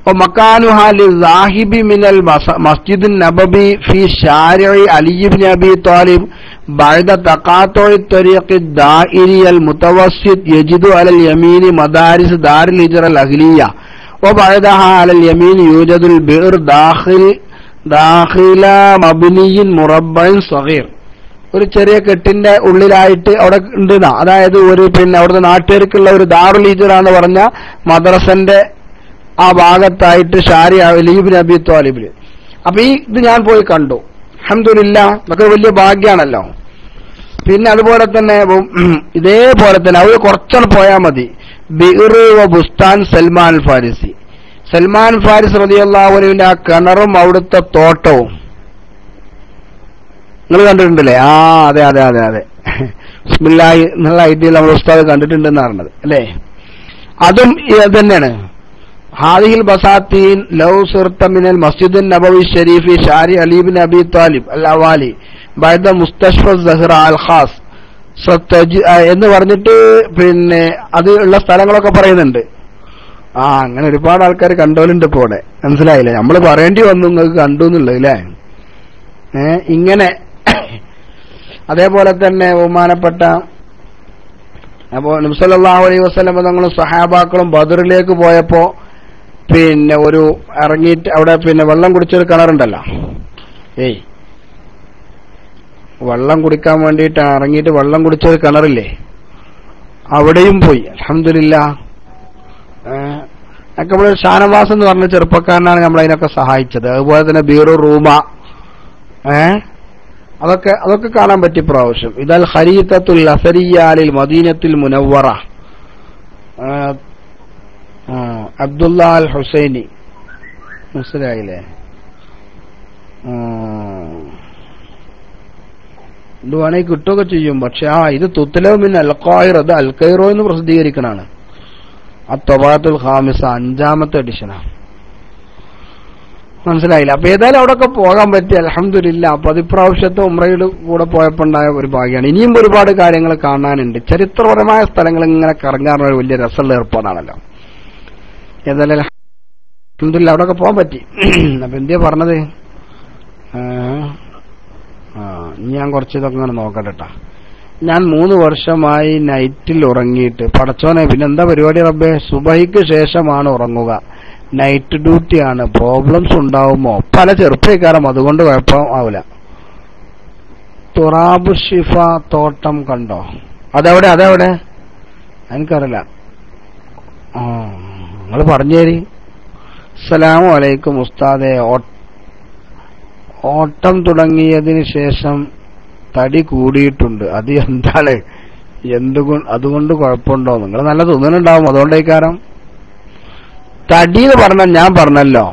ومكانها للذاهب من المسجد النبوي في شارع علي بن أبي طالب بعد تقاطع الطريق الدائري المتوسط يجد على اليمين مدارس دار الهجرة الأهلية وبعدها على اليمين يوجد البئر داخل مبني مربع صغير. ഒരു ചെറിയ കെട്ടിന്റെ ഉള്ളിലായിട്ട് അവിടെ ഉണ്ട്. അതായത് ഒരു അവിടുത്തെ നാട്ടുകാർക്കുള്ള ഒരു ദാറുൽ ഹിജ്റ എന്ന് പറഞ്ഞ മദ്രസന്റെ ആ ഭാഗത്തായിട്ട് ഷാരി അലി ഇബ്നു അബി ത്വാലിബില്. അപ്പൊ ഇത് ഞാൻ പോയി കണ്ടു. അൽഹംദുലില്ലാഹ്, അതൊക്കെ വലിയ ഭാഗ്യാണല്ലോ. പിന്നെ അതുപോലെ തന്നെ ഇതേപോലെ തന്നെ അവർ കുറച്ചൊന്ന് പോയാൽ മതി. ബിർ വ ബുസ്താൻ സൽമാൻ അൽ ഫാരിസി, സൽമാൻ ഫാരിസ് റളിയല്ലാഹു അൻഹുവിന്റെ ആ കിണറും അവിടുത്തെ തോട്ടവും നിങ്ങൾ കണ്ടിട്ടുണ്ടല്ലേ? അതെ അതെ അതെ അതെ ബിസ്മില്ലാഹി എന്നുള്ള ഐഡിയയിൽ നമ്മൾ ഉസ്താദ് കണ്ടിട്ടുണ്ടെന്ന് പറഞ്ഞത് അല്ലേ? അതും ഇത് തന്നെയാണ്. ഹാദിഹിൽ ബസാത്തീൻ ലൗ സിർത മിനൽ മസ്ജിദ് നബവി ഷരീഫ് ഷാരി അലി ഇബ്നു അബി ത്വാലിബ് അൽ അവാലി ബഅദ മുസ്തഷ്ഫ സഹ്റ അൽ ഖാസ് എന്ന് പറഞ്ഞിട്ട് പിന്നെ അത് ഉള്ള സ്ഥലങ്ങളൊക്കെ പറയുന്നുണ്ട്. അങ്ങനെ ഒരുപാട് ആൾക്കാർ കണ്ടോലുണ്ട് ഇപ്പോ ഇവിടെ. മനസ്സിലായില്ലേ? നമ്മൾ പറയേണ്ടി വന്നു നിങ്ങൾക്ക് കണ്ടു എന്നുള്ളത് അല്ലേ? ഇങ്ങനെ അതേപോലെ തന്നെ ബഹുമാനപ്പെട്ട അപ്പോ നബി സല്ലല്ലാഹു അലൈഹി വസല്ലം തങ്ങളും സഹാബാക്കളും ബദറിലേക്ക് പോയപ്പോ പിന്നെ ഒരു ഇറങ്ങിയിട്ട് അവിടെ വെള്ളം കുടിച്ചൊരു കിണറുണ്ടല്ലോ. വെള്ളം കുടിക്കാൻ വേണ്ടിയിട്ട് ഇറങ്ങിയിട്ട് വെള്ളം കുടിച്ചൊരു കിണറില്ലേ, അവിടെയും പോയി. അൽഹംദുലില്ലാഹ്. നമ്മള് ഷാനവാസ് എന്ന് പറഞ്ഞ ചെറുപ്പക്കാരനാണ് നമ്മളതിനൊക്കെ സഹായിച്ചത്. അതുപോലെ തന്നെ ബീറു റൂമ, അതൊക്കെ കാണാൻ പറ്റി പ്രാവശ്യം. ഇതൽ ഖരീഖത്തുൽ അസരിയാലിൽ മദീനത്തുൽ മുനവ്വറ അബ്ദുല്ലാ അൽ ഹുസൈനി. മനസ്സിലായില്ലേ? ഇത് വേണമെങ്കിൽ കിട്ടുകയൊക്കെ ചെയ്യും. പക്ഷെ ഇത് തുത്ലമിൻ അൽ ഖാഹിർ, അത് അൽ കൈറോ എന്ന് പ്രസിദ്ധീകരിക്കണാണ്. അത്തബാത്തുൽ ഖാമിസ 5ാമത്തെ എഡിഷനാണ്. മനസ്സിലായില്ല? അപ്പൊ ഏതായാലും അവിടെയൊക്കെ പോകാൻ പറ്റി അൽഹംദുലില്ലാഹ്. അപ്പൊ അതിപ്രാവശ്യത്തെ ഉംറയുടെ കൂടെ പോയപ്പോ ഉണ്ടായ ഒരു ഭാഗ്യമാണ്. ഇനിയും ഒരുപാട് കാര്യങ്ങൾ കാണാനുണ്ട്. ചരിത്രപരമായ സ്ഥലങ്ങൾ ഇങ്ങനെ കറങ്ങാറുള്ള ഒരു വലിയ രസമുള്ള ഏർപ്പാടാണല്ലോ. ഏതായാലും അൽഹംദുലില്ലാഹ് അവിടെയൊക്കെ പോകാൻ പറ്റി. അപ്പൊ എന്തിയാ പറഞ്ഞത്? ഇനി ഞാൻ കുറച്ച് ഇതൊക്കെ ഇങ്ങനെ നോക്കട്ടെ. ഞാൻ 3 വർഷമായി നൈറ്റിൽ ഉറങ്ങിയിട്ട്. പടച്ചോനെ പിന്നെന്താ പരിപാടി റബ്ബേ? സുബഹിക്ക് ശേഷമാണ് ഉറങ്ങുക, നൈറ്റ് ഡ്യൂട്ടിയാണ്, പ്രോബ്ലംസ് ഉണ്ടാവുമോ? പല ചെറുപ്പക്കാരും അതുകൊണ്ട് കുഴപ്പം ആവില്ല. തുറാബു ഷിഫ തോട്ടം കണ്ടോ? അതെവിടെ എനിക്കറിയില്ല. നിങ്ങൾ പറഞ്ഞേരി. അസ്സലാമു അലൈക്കും ഉസ്താദെ. ഓട്ടം തുടങ്ങിയതിന് ശേഷം തടി കൂടിയിട്ടുണ്ട്, അത് എന്താണ്? അതുകൊണ്ട് കുഴപ്പമുണ്ടോ? നിങ്ങൾ നല്ല തോന്നുന്നുണ്ടാവും, അതുകൊണ്ടേക്കാരം. തടി എന്ന് പറഞ്ഞാൽ ഞാൻ പറഞ്ഞല്ലോ,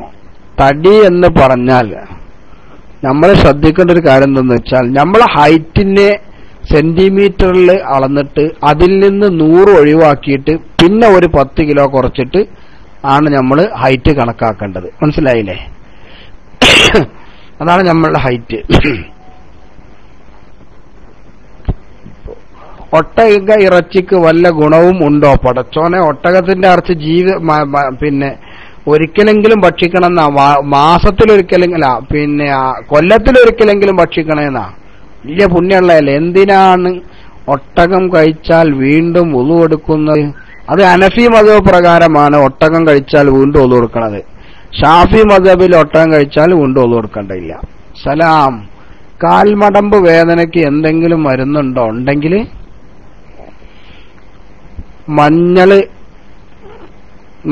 തടി എന്ന് പറഞ്ഞാൽ നമ്മൾ ശ്രദ്ധിക്കേണ്ട ഒരു കാര്യം എന്തെന്ന് വെച്ചാൽ, നമ്മളെ ഹൈറ്റിനെ സെന്റിമീറ്ററിൽ അളന്നിട്ട് അതിൽ നിന്ന് 100 ഒഴിവാക്കിയിട്ട് പിന്നെ ഒരു 10 കിലോ കുറച്ചിട്ട് ആണ് നമ്മൾ ഹൈറ്റ് കണക്കാക്കേണ്ടത്. മനസ്സിലായില്ലേ? അതാണ് നമ്മളുടെ ഹൈറ്റ്. ഒട്ടക ഇറച്ചിക്ക് വല്ല ഗുണവും ഉണ്ടോ? പടച്ചോനെ, ഒട്ടകത്തിന്റെ ഇറച്ചി പിന്നെ ഒരിക്കലെങ്കിലും ഭക്ഷിക്കണമെന്നാ, മാസത്തിലൊരിക്കലെങ്കിലും പിന്നെ കൊല്ലത്തിലൊരിക്കലെങ്കിലും ഭക്ഷിക്കണമെന്നാ. വലിയ പുണ്യമുള്ളതല്ലേ. എന്തിനാണ് ഒട്ടകം കഴിച്ചാൽ വീണ്ടും വുളു എടുക്കുന്നത്? അത് ഹനഫി മദ്ഹബ് പ്രകാരമാണ് ഒട്ടകം കഴിച്ചാൽ വീണ്ടും വുളു എടുക്കുന്നത്. ഷാഫി മദ്ഹബിൽ ഒട്ടകം കഴിച്ചാൽ വീണ്ടും വുളു എടുക്കേണ്ടതില്ല. സലാം. കാൽമടമ്പ് വേദനയ്ക്ക് എന്തെങ്കിലും മരുന്നുണ്ടോ? ഉണ്ടെങ്കിൽ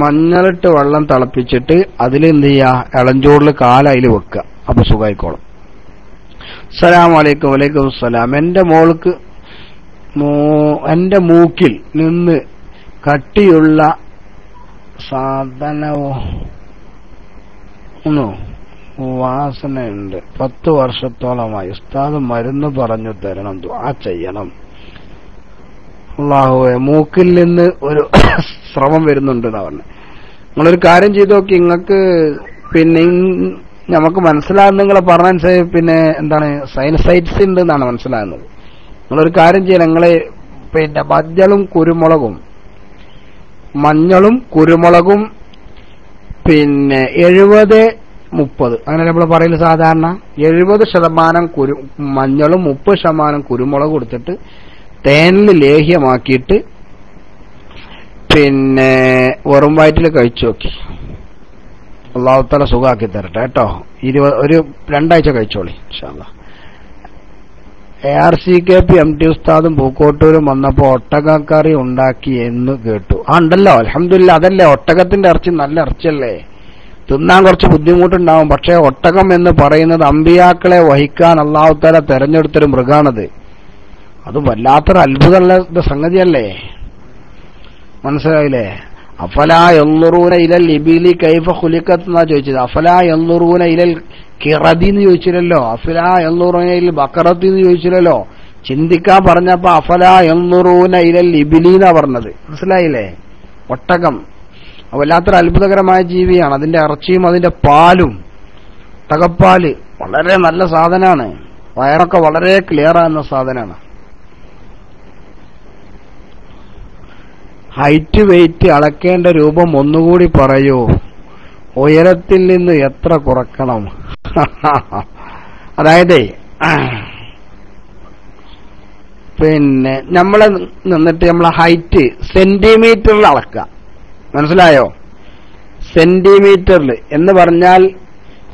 മഞ്ഞളിട്ട് വെള്ളം തിളപ്പിച്ചിട്ട് അതിൽ എന്ത് ചെയ്യുക, ഇളഞ്ചൂടിൽ കാലയിൽ വെക്കുക, അപ്പൊ സുഖമായിക്കോളും. അസ്സലാമു അലൈക്കും. വലൈക്കും അസ്സലാം. എന്റെ മൂക്കിൽ നിന്ന് കട്ടിയുള്ള വാസനയുണ്ട്. 10 വർഷത്തോളമായി. ഉസ്താദ് മരുന്ന് പറഞ്ഞു തരണം, ദുആ ചെയ്യണം. അല്ലാഹുവേ, മൂക്കിൽ നിന്ന് ഒരു സ്രവം വരുന്നുണ്ട് എന്നാ പറഞ്ഞത്. നിങ്ങളൊരു കാര്യം ചെയ്തു നോക്കി, നിങ്ങൾക്ക് പിന്നെ നമുക്ക് മനസ്സിലാകുന്ന നിങ്ങളെ പറഞ്ഞനുസരിച്ച് പിന്നെ എന്താണ് സൈനസൈറ്റ്സ് ഉണ്ട് എന്നാണ് മനസ്സിലാകുന്നത്. നിങ്ങളൊരു കാര്യം ചെയ്യണം, നിങ്ങള് പിന്നെ മഞ്ഞളും കുരുമുളകും പിന്നെ 70-30 അങ്ങനെ നമ്മൾ പറയല് സാധാരണ. 70% മഞ്ഞളും 30% കുരുമുളകും എടുത്തിട്ട് തേനിൽ ലേഹ്യമാക്കിയിട്ട് പിന്നെ വെറും വയറ്റിൽ കഴിച്ചു നോക്കി. അല്ലാഹു തആല സുഖാക്കി തരട്ടെ കേട്ടോ. 2 ആഴ്ച കഴിച്ചോളി ഇൻഷാ അല്ലാഹ്. ARCKP MT ഉസ്താദും പൂക്കോട്ടൂരും വന്നപ്പോ ഒട്ടകക്കറി ഉണ്ടാക്കി എന്ന് കേട്ടു. ഉണ്ടല്ലോ, അൽഹംദുലില്ലാ. അതല്ലേ, ഒട്ടകത്തിന്റെ ഇറച്ചി നല്ല ഇറച്ചിയല്ലേ, തിന്നാൻ കുറച്ച് ബുദ്ധിമുട്ടുണ്ടാവും. പക്ഷെ ഒട്ടകം എന്ന് പറയുന്നത് അമ്പിയാക്കളെ വഹിക്കാൻ അല്ലാഹു തആല തെരഞ്ഞെടുത്തൊരു മൃഗാണത്. അത് വല്ലാത്തൊരു അത്ഭുതമുള്ള സംഗതിയല്ലേ. മനസ്സിലായില്ലേ? അഫലാ യൻളുറൂന ഇലൽ ഇബിലി കൈഫ ഖുലിഖത് എന്നാ ചോദിച്ചത്. അഫലാ യൻളുറൂന ഇലൽ ഖിറദി എന്ന് ചോദിച്ചില്ലല്ലോ, അഫലാ യൻളുറൂന ഇലൽ ബഖറത്തി എന്ന് ചോദിച്ചില്ലല്ലോ. ചിന്തിക്കാൻ പറഞ്ഞപ്പോ അഫലാ യൻളുറൂന ഇലൽ ഇബിലി എന്നാ പറഞ്ഞത്. മനസ്സിലായില്ലേ? ഒട്ടകം വല്ലാത്തൊരു അത്ഭുതകരമായ ജീവിയാണ്. അതിന്റെ ഇറച്ചിയും അതിന്റെ പാലും, ഒട്ടകപ്പാല് വളരെ നല്ല സാധനമാണ്. വയറൊക്കെ വളരെ ക്ലിയർ ആകുന്ന സാധനമാണ്. ഹൈറ്റ് വെയിറ്റ് അളക്കേണ്ട രൂപം ഒന്നുകൂടി പറയൂ. ഉയരത്തിൽ നിന്ന് എത്ര കുറക്കണം? അതായത് പിന്നെ നമ്മളെ നിന്നിട്ട് നമ്മളെ ഹൈറ്റ് സെന്റിമീറ്ററിൽ അളക്കുക. മനസ്സിലായോ? സെന്റിമീറ്ററിൽ എന്ന് പറഞ്ഞാൽ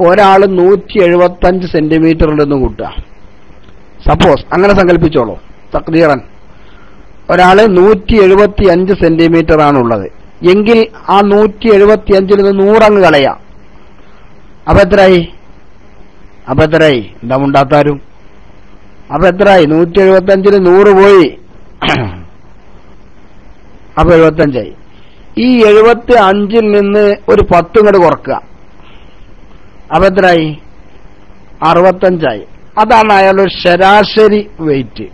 ഒരാൾ 175 സെന്റിമീറ്റർ ഉണ്ടെന്ന് കൂട്ടുക. സപ്പോസ് അങ്ങനെ സങ്കല്പിച്ചോളൂ. തഖ്ദീറൻ ഒരാള് 175 സെന്റിമീറ്റർ ആണുള്ളത് എങ്കിൽ ആ 175 നിന്ന് 100 അങ്ങ് കളയാം. അപ്പൊ എത്രയായി? എന്താ മുണ്ടാത്താരും? അപ്പൊ എത്രയായി? 175 100 പോയി, അപ്പൊ 75ആയി. ഈ 75 നിന്ന് ഒരു 10 ഇങ്ങോട്ട് കുറക്കുക, അപ്പൊ എത്രയായി? 65ആയി. അതാണ് അയാളൊരു ശരാശരി വെയിറ്റ്.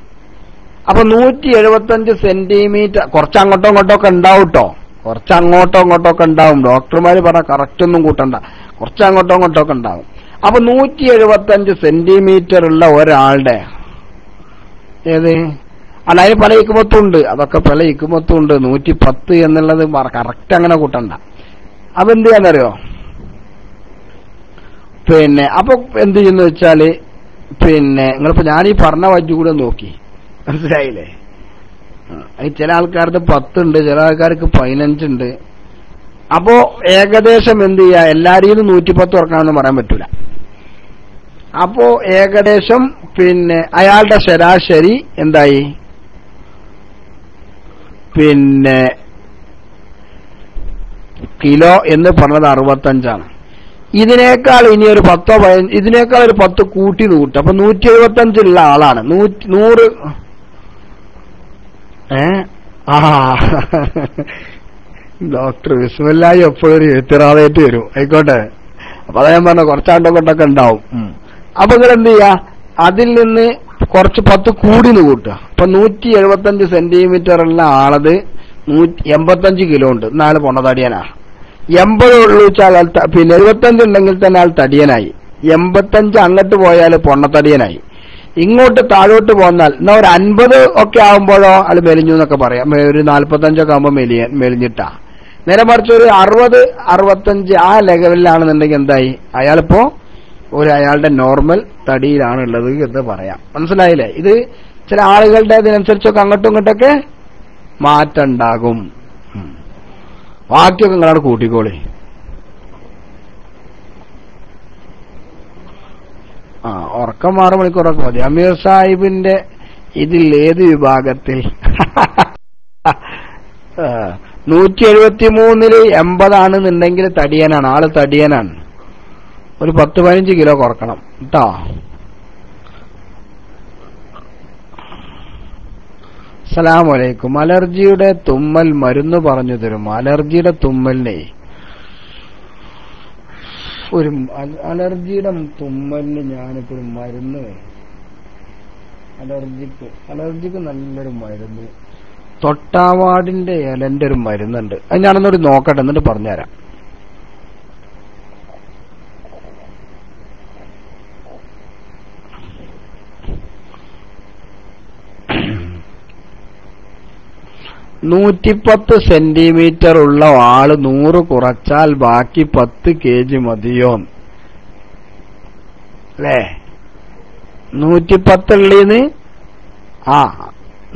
അപ്പൊ 175 സെന്റിമീറ്റർ. കുറച്ചങ്ങോട്ടോ ഇങ്ങോട്ടൊക്കെ ഉണ്ടാവും കേട്ടോ, കുറച്ചങ്ങോട്ടോ ഇങ്ങോട്ടൊക്കെ ഉണ്ടാവും. ഡോക്ടർമാര് പറഞ്ഞ കറക്റ്റ് ഒന്നും കൂട്ടണ്ട, കുറച്ചങ്ങോട്ടോ ഇങ്ങോട്ടൊക്കെ ഉണ്ടാവും. അപ്പൊ 175 സെന്റിമീറ്റർ ഉള്ള ഒരാളുടെ അല്ല, അതിന് പല ഇക്കുമത്തുണ്ട്, അതൊക്കെ പല ഇക്കുമത്തുണ്ട്. 110 എന്നുള്ളത് കറക്റ്റ് അങ്ങനെ കൂട്ടണ്ട. അപ്പൊ എന്ത് ചെയ്യാന്നറിയോ? പിന്നെ അപ്പൊ എന്ത് ചെയ്യുന്ന വെച്ചാല് പിന്നെ നിങ്ങളിപ്പോ ഞാനീ പറഞ്ഞ വജ്ജു കൂടെ നോക്കി. മനസ്സിലായില്ലേ? ചില ആൾക്കാർക്ക് 10 ഉണ്ട്, ചില ആൾക്കാർക്ക് 15 ഉണ്ട്. അപ്പോ ഏകദേശം എന്ത് ചെയ്യാ, എല്ലാരെയും 110 ഉറക്കണമെന്ന് പറയാൻ പറ്റൂല. അപ്പോ ഏകദേശം പിന്നെ അയാളുടെ ശരാശരി എന്തായി, പിന്നെ കിലോ എന്ന് പറഞ്ഞത് 65. ഇതിനേക്കാൾ ഇനി ഒരു 10 15, ഇതിനേക്കാൾ ഒരു 10 കൂട്ടി കൂട്ടും. അപ്പൊ 175 ഉള്ള ആളാണ്. 100 ഡോക്ടർ വിസ്മല്ലായി എപ്പോഴും എത്തിറാതായിട്ട് വരും. ആയിക്കോട്ടെ. അപ്പൊ അതാ ഞാൻ പറഞ്ഞ കുറച്ചാണ്ടോ കൊണ്ടൊക്കെ ഉണ്ടാവും. അപ്പൊ നിങ്ങൾ എന്ത് ചെയ്യാ, അതിൽ നിന്ന് കുറച്ച് 10 കൂടി കൂട്ടുക. അപ്പൊ 175 സെന്റിമീറ്റർ ഉള്ള ആളത് 85 കിലോ ഉണ്ട്. നാല് പൊണ്ണതടിയനാ. 80 ഉള്ളു വെച്ചാൽ പിന്നെ 75 ഉണ്ടെങ്കിൽ തന്നെ ആൾ തടിയനായി. 85 അങ്ങോട്ട് പോയാൽ പൊണ്ണത്തടിയനായി. ഇങ്ങോട്ട് താഴോട്ട് പോന്നാൽ എന്നാ ഒരു 50 ഒക്കെ ആകുമ്പോഴോ ആൾ മെലിഞ്ഞു എന്നൊക്കെ പറയാം. ഒരു 45 ഒക്കെ ആകുമ്പോൾ മെലിഞ്ഞിട്ടാ. നേരെ മറിച്ച് ഒരു 60 65 ആ ലെവലിലാണെന്നുണ്ടെങ്കിൽ എന്തായി, അയാളിപ്പോ അയാളുടെ നോർമൽ തടിയിലാണുള്ളത് എന്ന് പറയാം. മനസ്സിലായില്ലേ? ഇത് ചില ആളുകളുടെ ഇതിനനുസരിച്ചൊക്കെ അങ്ങോട്ടും ഇങ്ങോട്ടൊക്കെ മാറ്റം ഉണ്ടാകും. ബാക്കിയൊക്കെ നിങ്ങളവിടെ കൂട്ടിക്കോളി. ഉറക്കം 6 മണിക്കൂറൊക്കെ മതി. അമീർ സാഹിബിന്റെ ഇതിൽ ഏത് വിഭാഗത്തിൽ 173 80 ആണെന്നുണ്ടെങ്കിൽ തടിയനാണ്, ആള് തടിയനാണ്. ഒരു 10-15 കിലോ കുറക്കണം കേട്ടോ. അസ്സലാമലൈക്കും. അലർജിയുടെ തുമ്മൽ മരുന്ന് പറഞ്ഞു തരും. അലർജിയുടെ തുമ്മലിനെ അലർജിയുടെ തുമ്മലിന് ഞാനിപ്പോ ഒരു മരുന്ന്, അലർജിക്ക് നല്ലൊരു മരുന്ന്, തൊട്ടാവാടിന്റെ ഇലന്റെ ഒരു മരുന്നുണ്ട്. അത് ഞാനൊന്നൊരു നോക്കട്ടെ, എന്നിട്ട് പറഞ്ഞുതരാം. $110 സെന്റിമീറ്റർ ഉള്ള ആള് 100 കുറച്ചാൽ ബാക്കി 10 kg മതിയോ? അല്ലേ? 110 ഉള്ളീന്ന്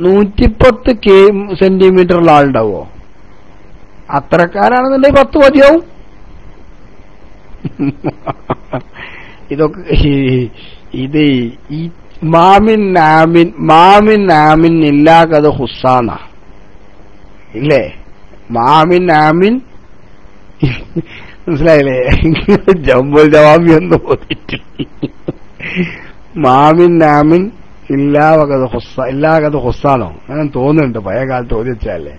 110 സെന്റിമീറ്റർ ഉള്ള ആളുണ്ടാവോ? അത്രക്കാരാണെന്നുണ്ടെങ്കിൽ 10 മതിയാവും. ഇതൊക്കെ ഇത് ഈ മാമിൻ ആമിൻ ഇല്ലാകത് ഹുസാന ഇല്ലേ? മാമിൻ ആമിൻ മനസ്സിലായില്ലേ? ജമ്പൽ ജവാബി എന്ന് ഓതിട്ടില്ല. മാമിൻ ആമിൻ ഇല്ലാകത് ഹുസാനോ അങ്ങനെ തോന്നുന്നുണ്ട്, പഴയ കാലത്ത് ഓതിച്ചല്ലേ.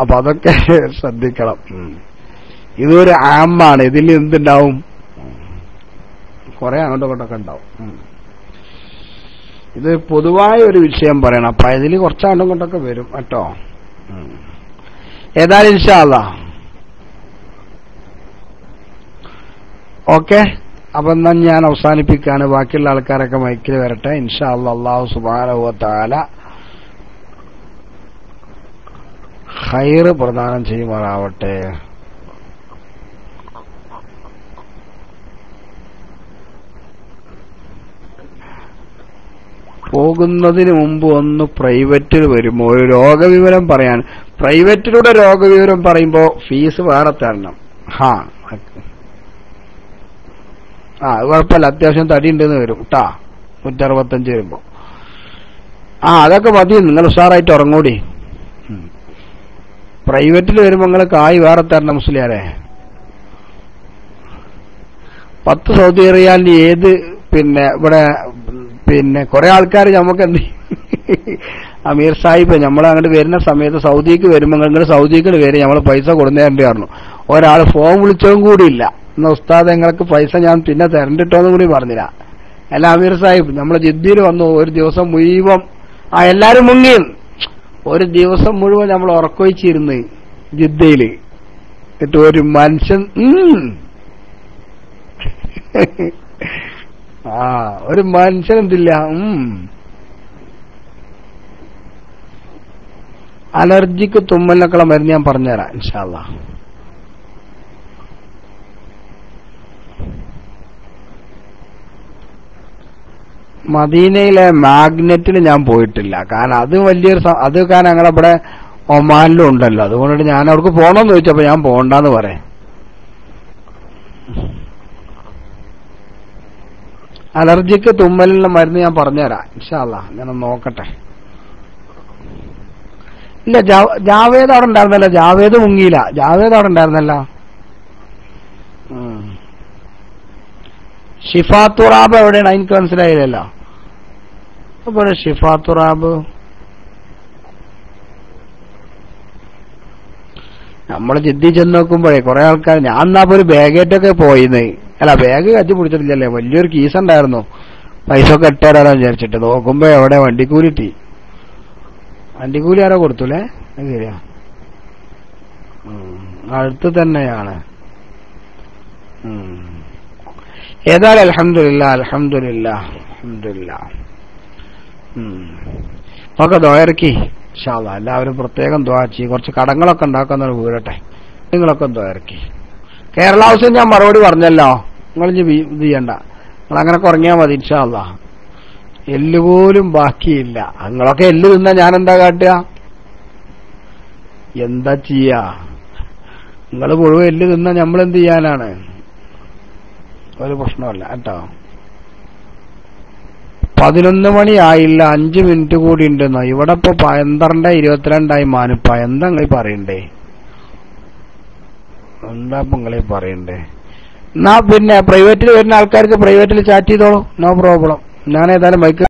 അപ്പൊ അതൊക്കെ ശ്രദ്ധിക്കണം. ഇതൊരു ആമാണ്. ഇതിൽ എന്തുണ്ടാവും? കുറെ അങ്ങോട്ടും ഇങ്ങോട്ടൊക്കെ ഉണ്ടാവും. ഇത് പൊതുവായ ഒരു വിഷയം പറയണം. അപ്പൊ ഇതിൽ കുറച്ച് അങ്ങോട്ടും ഇങ്ങോട്ടൊക്കെ വരും കേട്ടോ. ഏതായാലും ഇൻഷാ അല്ലാഹ് ഓക്കെ. അപ്പൊ എന്നാ ഞാൻ അവസാനിപ്പിക്കാണ്. ബാക്കിയുള്ള ആൾക്കാരൊക്കെ മൈക്കിൽ വരട്ടെ. ഇൻഷാ അല്ലാഹ് അല്ലാഹു സുബ്ഹാനഹു വ തആല ഖൈറ് പ്രദാനം ചെയ്യുമാറാവട്ടെ. പോകുന്നതിന് മുമ്പ് ഒന്ന് പ്രൈവറ്റിൽ വരുമ്പോ ഒരു രോഗവിവരം പറയാൻ. പ്രൈവറ്റിലൂടെ രോഗവിവരം പറയുമ്പോ ഫീസ് വേറെ തരണം. കുഴപ്പമില്ല, അത്യാവശ്യം തടി ഉണ്ടെന്ന് വരും കേട്ടാ. 165 വരുമ്പോ അതൊക്കെ മതി. നിങ്ങൾ ഉഷാറായിട്ട് ഉറങ്ങൂടി. പ്രൈവറ്റിൽ വരുമ്പോ നിങ്ങൾ കായ് വേറെ തരണം മുസ്ലിയാരെ. 10 സൗദി റിയാലിന് ഏത് പിന്നെ ഇവിടെ പിന്നെ കുറെ ആൾക്കാർ നമുക്ക് എന്ത് അമീർ സാഹിബ് നമ്മൾ അങ്ങോട്ട് വരുന്ന സമയത്ത് സൗദിക്ക് വരുമ്പോ നിങ്ങൾ സൗദിക്ക് വരും, നമ്മൾ പൈസ കൊടുന്നേണ്ടി പറഞ്ഞു. ഒരാൾ ഫോൺ വിളിച്ചതും കൂടിയില്ല. എന്നാ ഉസ്താദ് നിങ്ങൾക്ക് പൈസ ഞാൻ പിന്നെ തരണ്ടിട്ടോന്നും കൂടി പറഞ്ഞില്ല. അല്ല അമീർ സാഹിബ് നമ്മളെ ജിദ്ദിയിൽ വന്നു. ഒരു ദിവസം മുഴുവൻ എല്ലാരും മുങ്ങി. ഒരു ദിവസം മുഴുവൻ നമ്മൾ ഉറക്കൊഴിച്ചിരുന്ന് ജിദ്ദയില്. എന്നിട്ട് ഒരു മനുഷ്യൻ ഒരു മനുഷ്യൻ എന്തില്ല. അലർജിക്ക് തുമ്മലിനൊക്കെയുള്ള മരുന്ന് ഞാൻ പറഞ്ഞുതരാം ഇൻഷാ അല്ലാഹ്. മദീനയിലെ മാഗ്നറ്റിൽ ഞാൻ പോയിട്ടില്ല. കാരണം അത് വലിയൊരു അത് കാരണം ഞങ്ങളവിടെ ഒമാനിലും ഉണ്ടല്ലോ. അതുകൊണ്ടിട്ട് ഞാൻ അവർക്ക് പോകണമെന്ന് ചോദിച്ചപ്പോ ഞാൻ പോകണ്ടെന്ന് പറയാം. അലർജിക്ക് തുമ്മലിനുള്ള മരുന്ന് ഞാൻ പറഞ്ഞുതരാം ഇൻഷാ അല്ലാഹ്. ഞാനൊന്ന് നോക്കട്ടെ. ഇല്ല, ജാവേദ് അവിടെ ഉണ്ടായിരുന്നല്ലോ. ജാവേദ് മുങ്ങിയില്ല. ജാവേദ് അവിടെ ഉണ്ടായിരുന്നല്ലോ. ഷിഫാത്തുറാബ് എവിടെയാണ്? എനിക്ക് മനസ്സിലായില്ലല്ലോ. അപ്പോൾ ഷിഫാത്തുറാബ് നമ്മൾ ജിദ്ദി ചെന്ന് നോക്കുമ്പോഴേ കുറെ ആൾക്കാർ, ഞാൻ എന്നാ ഒരു ബാഗേറ്റൊക്കെ പോയിന്ന്. അല്ല, ബാഗ് കത്തി പിടിച്ചിട്ടില്ലല്ലേ, വലിയൊരു കീസ് ഉണ്ടായിരുന്നു. പൈസ ഒക്കെ ഇട്ടുതരാൻ വിചാരിച്ചിട്ട് നോക്കുമ്പോ എവിടെ വണ്ടിക്കൂലി ഇട്ടി. വണ്ടിക്കൂലി ആരോ കൊടുത്തൂലേ? ശരിയാ, അടുത്ത് തന്നെയാണ്. ഏതായാലും അൽഹംദുലില്ലാ അൽഹംദുലില്ലാ അൽഹംദുലില്ലാ. ഒക്കെ ദുആഇറക്കി ഇൻഷാ അല്ലാഹ്. എല്ലാവരും പ്രത്യേകം ദുആ ചെയ്യും. കുറച്ച് കടങ്ങളൊക്കെ ഉണ്ടാക്കുന്ന വീടട്ടെ. നിങ്ങളൊക്കെ ദുആഇറക്കി. കേരള ഹൗസിൽ ഞാൻ മറുപടി പറഞ്ഞല്ലോ. നിങ്ങൾ ഇത് ചെയ്യണ്ട, നിങ്ങളങ്ങനെ കുറങ്ങിയാൽ മതി ഇൻഷാ അല്ലാഹ്. എല്ലുപോലും ബാക്കിയില്ല. നിങ്ങളൊക്കെ എല്ല് തിന്നാ ഞാനെന്താ കാട്ടുക? എന്താ ചെയ്യാ? നിങ്ങൾ മുഴുവൻ എല്ല് തിന്നാ നമ്മളെന്ത് ചെയ്യാനാണ്? ഒരു പ്രശ്നമല്ല കേട്ടോ. 11 മണി ആയില്ല, 5 മിനിറ്റ് കൂടി ഉണ്ടെന്നോ. ഇവിടെ ഇപ്പൊ 12:22 മാനുപ്പ. എന്താ നിങ്ങൾ പറയണ്ടേ? എന്താ ഇപ്പൊ നിങ്ങളീ പറയണ്ടേ? എന്നാ പിന്നെ പ്രൈവറ്റിൽ വരുന്ന ആൾക്കാർക്ക് പ്രൈവറ്റിൽ ചാറ്റ് ചെയ്തോളൂ, നോ പ്രോബ്ലം. ഞാൻ ഏതായാലും മൈക്ക്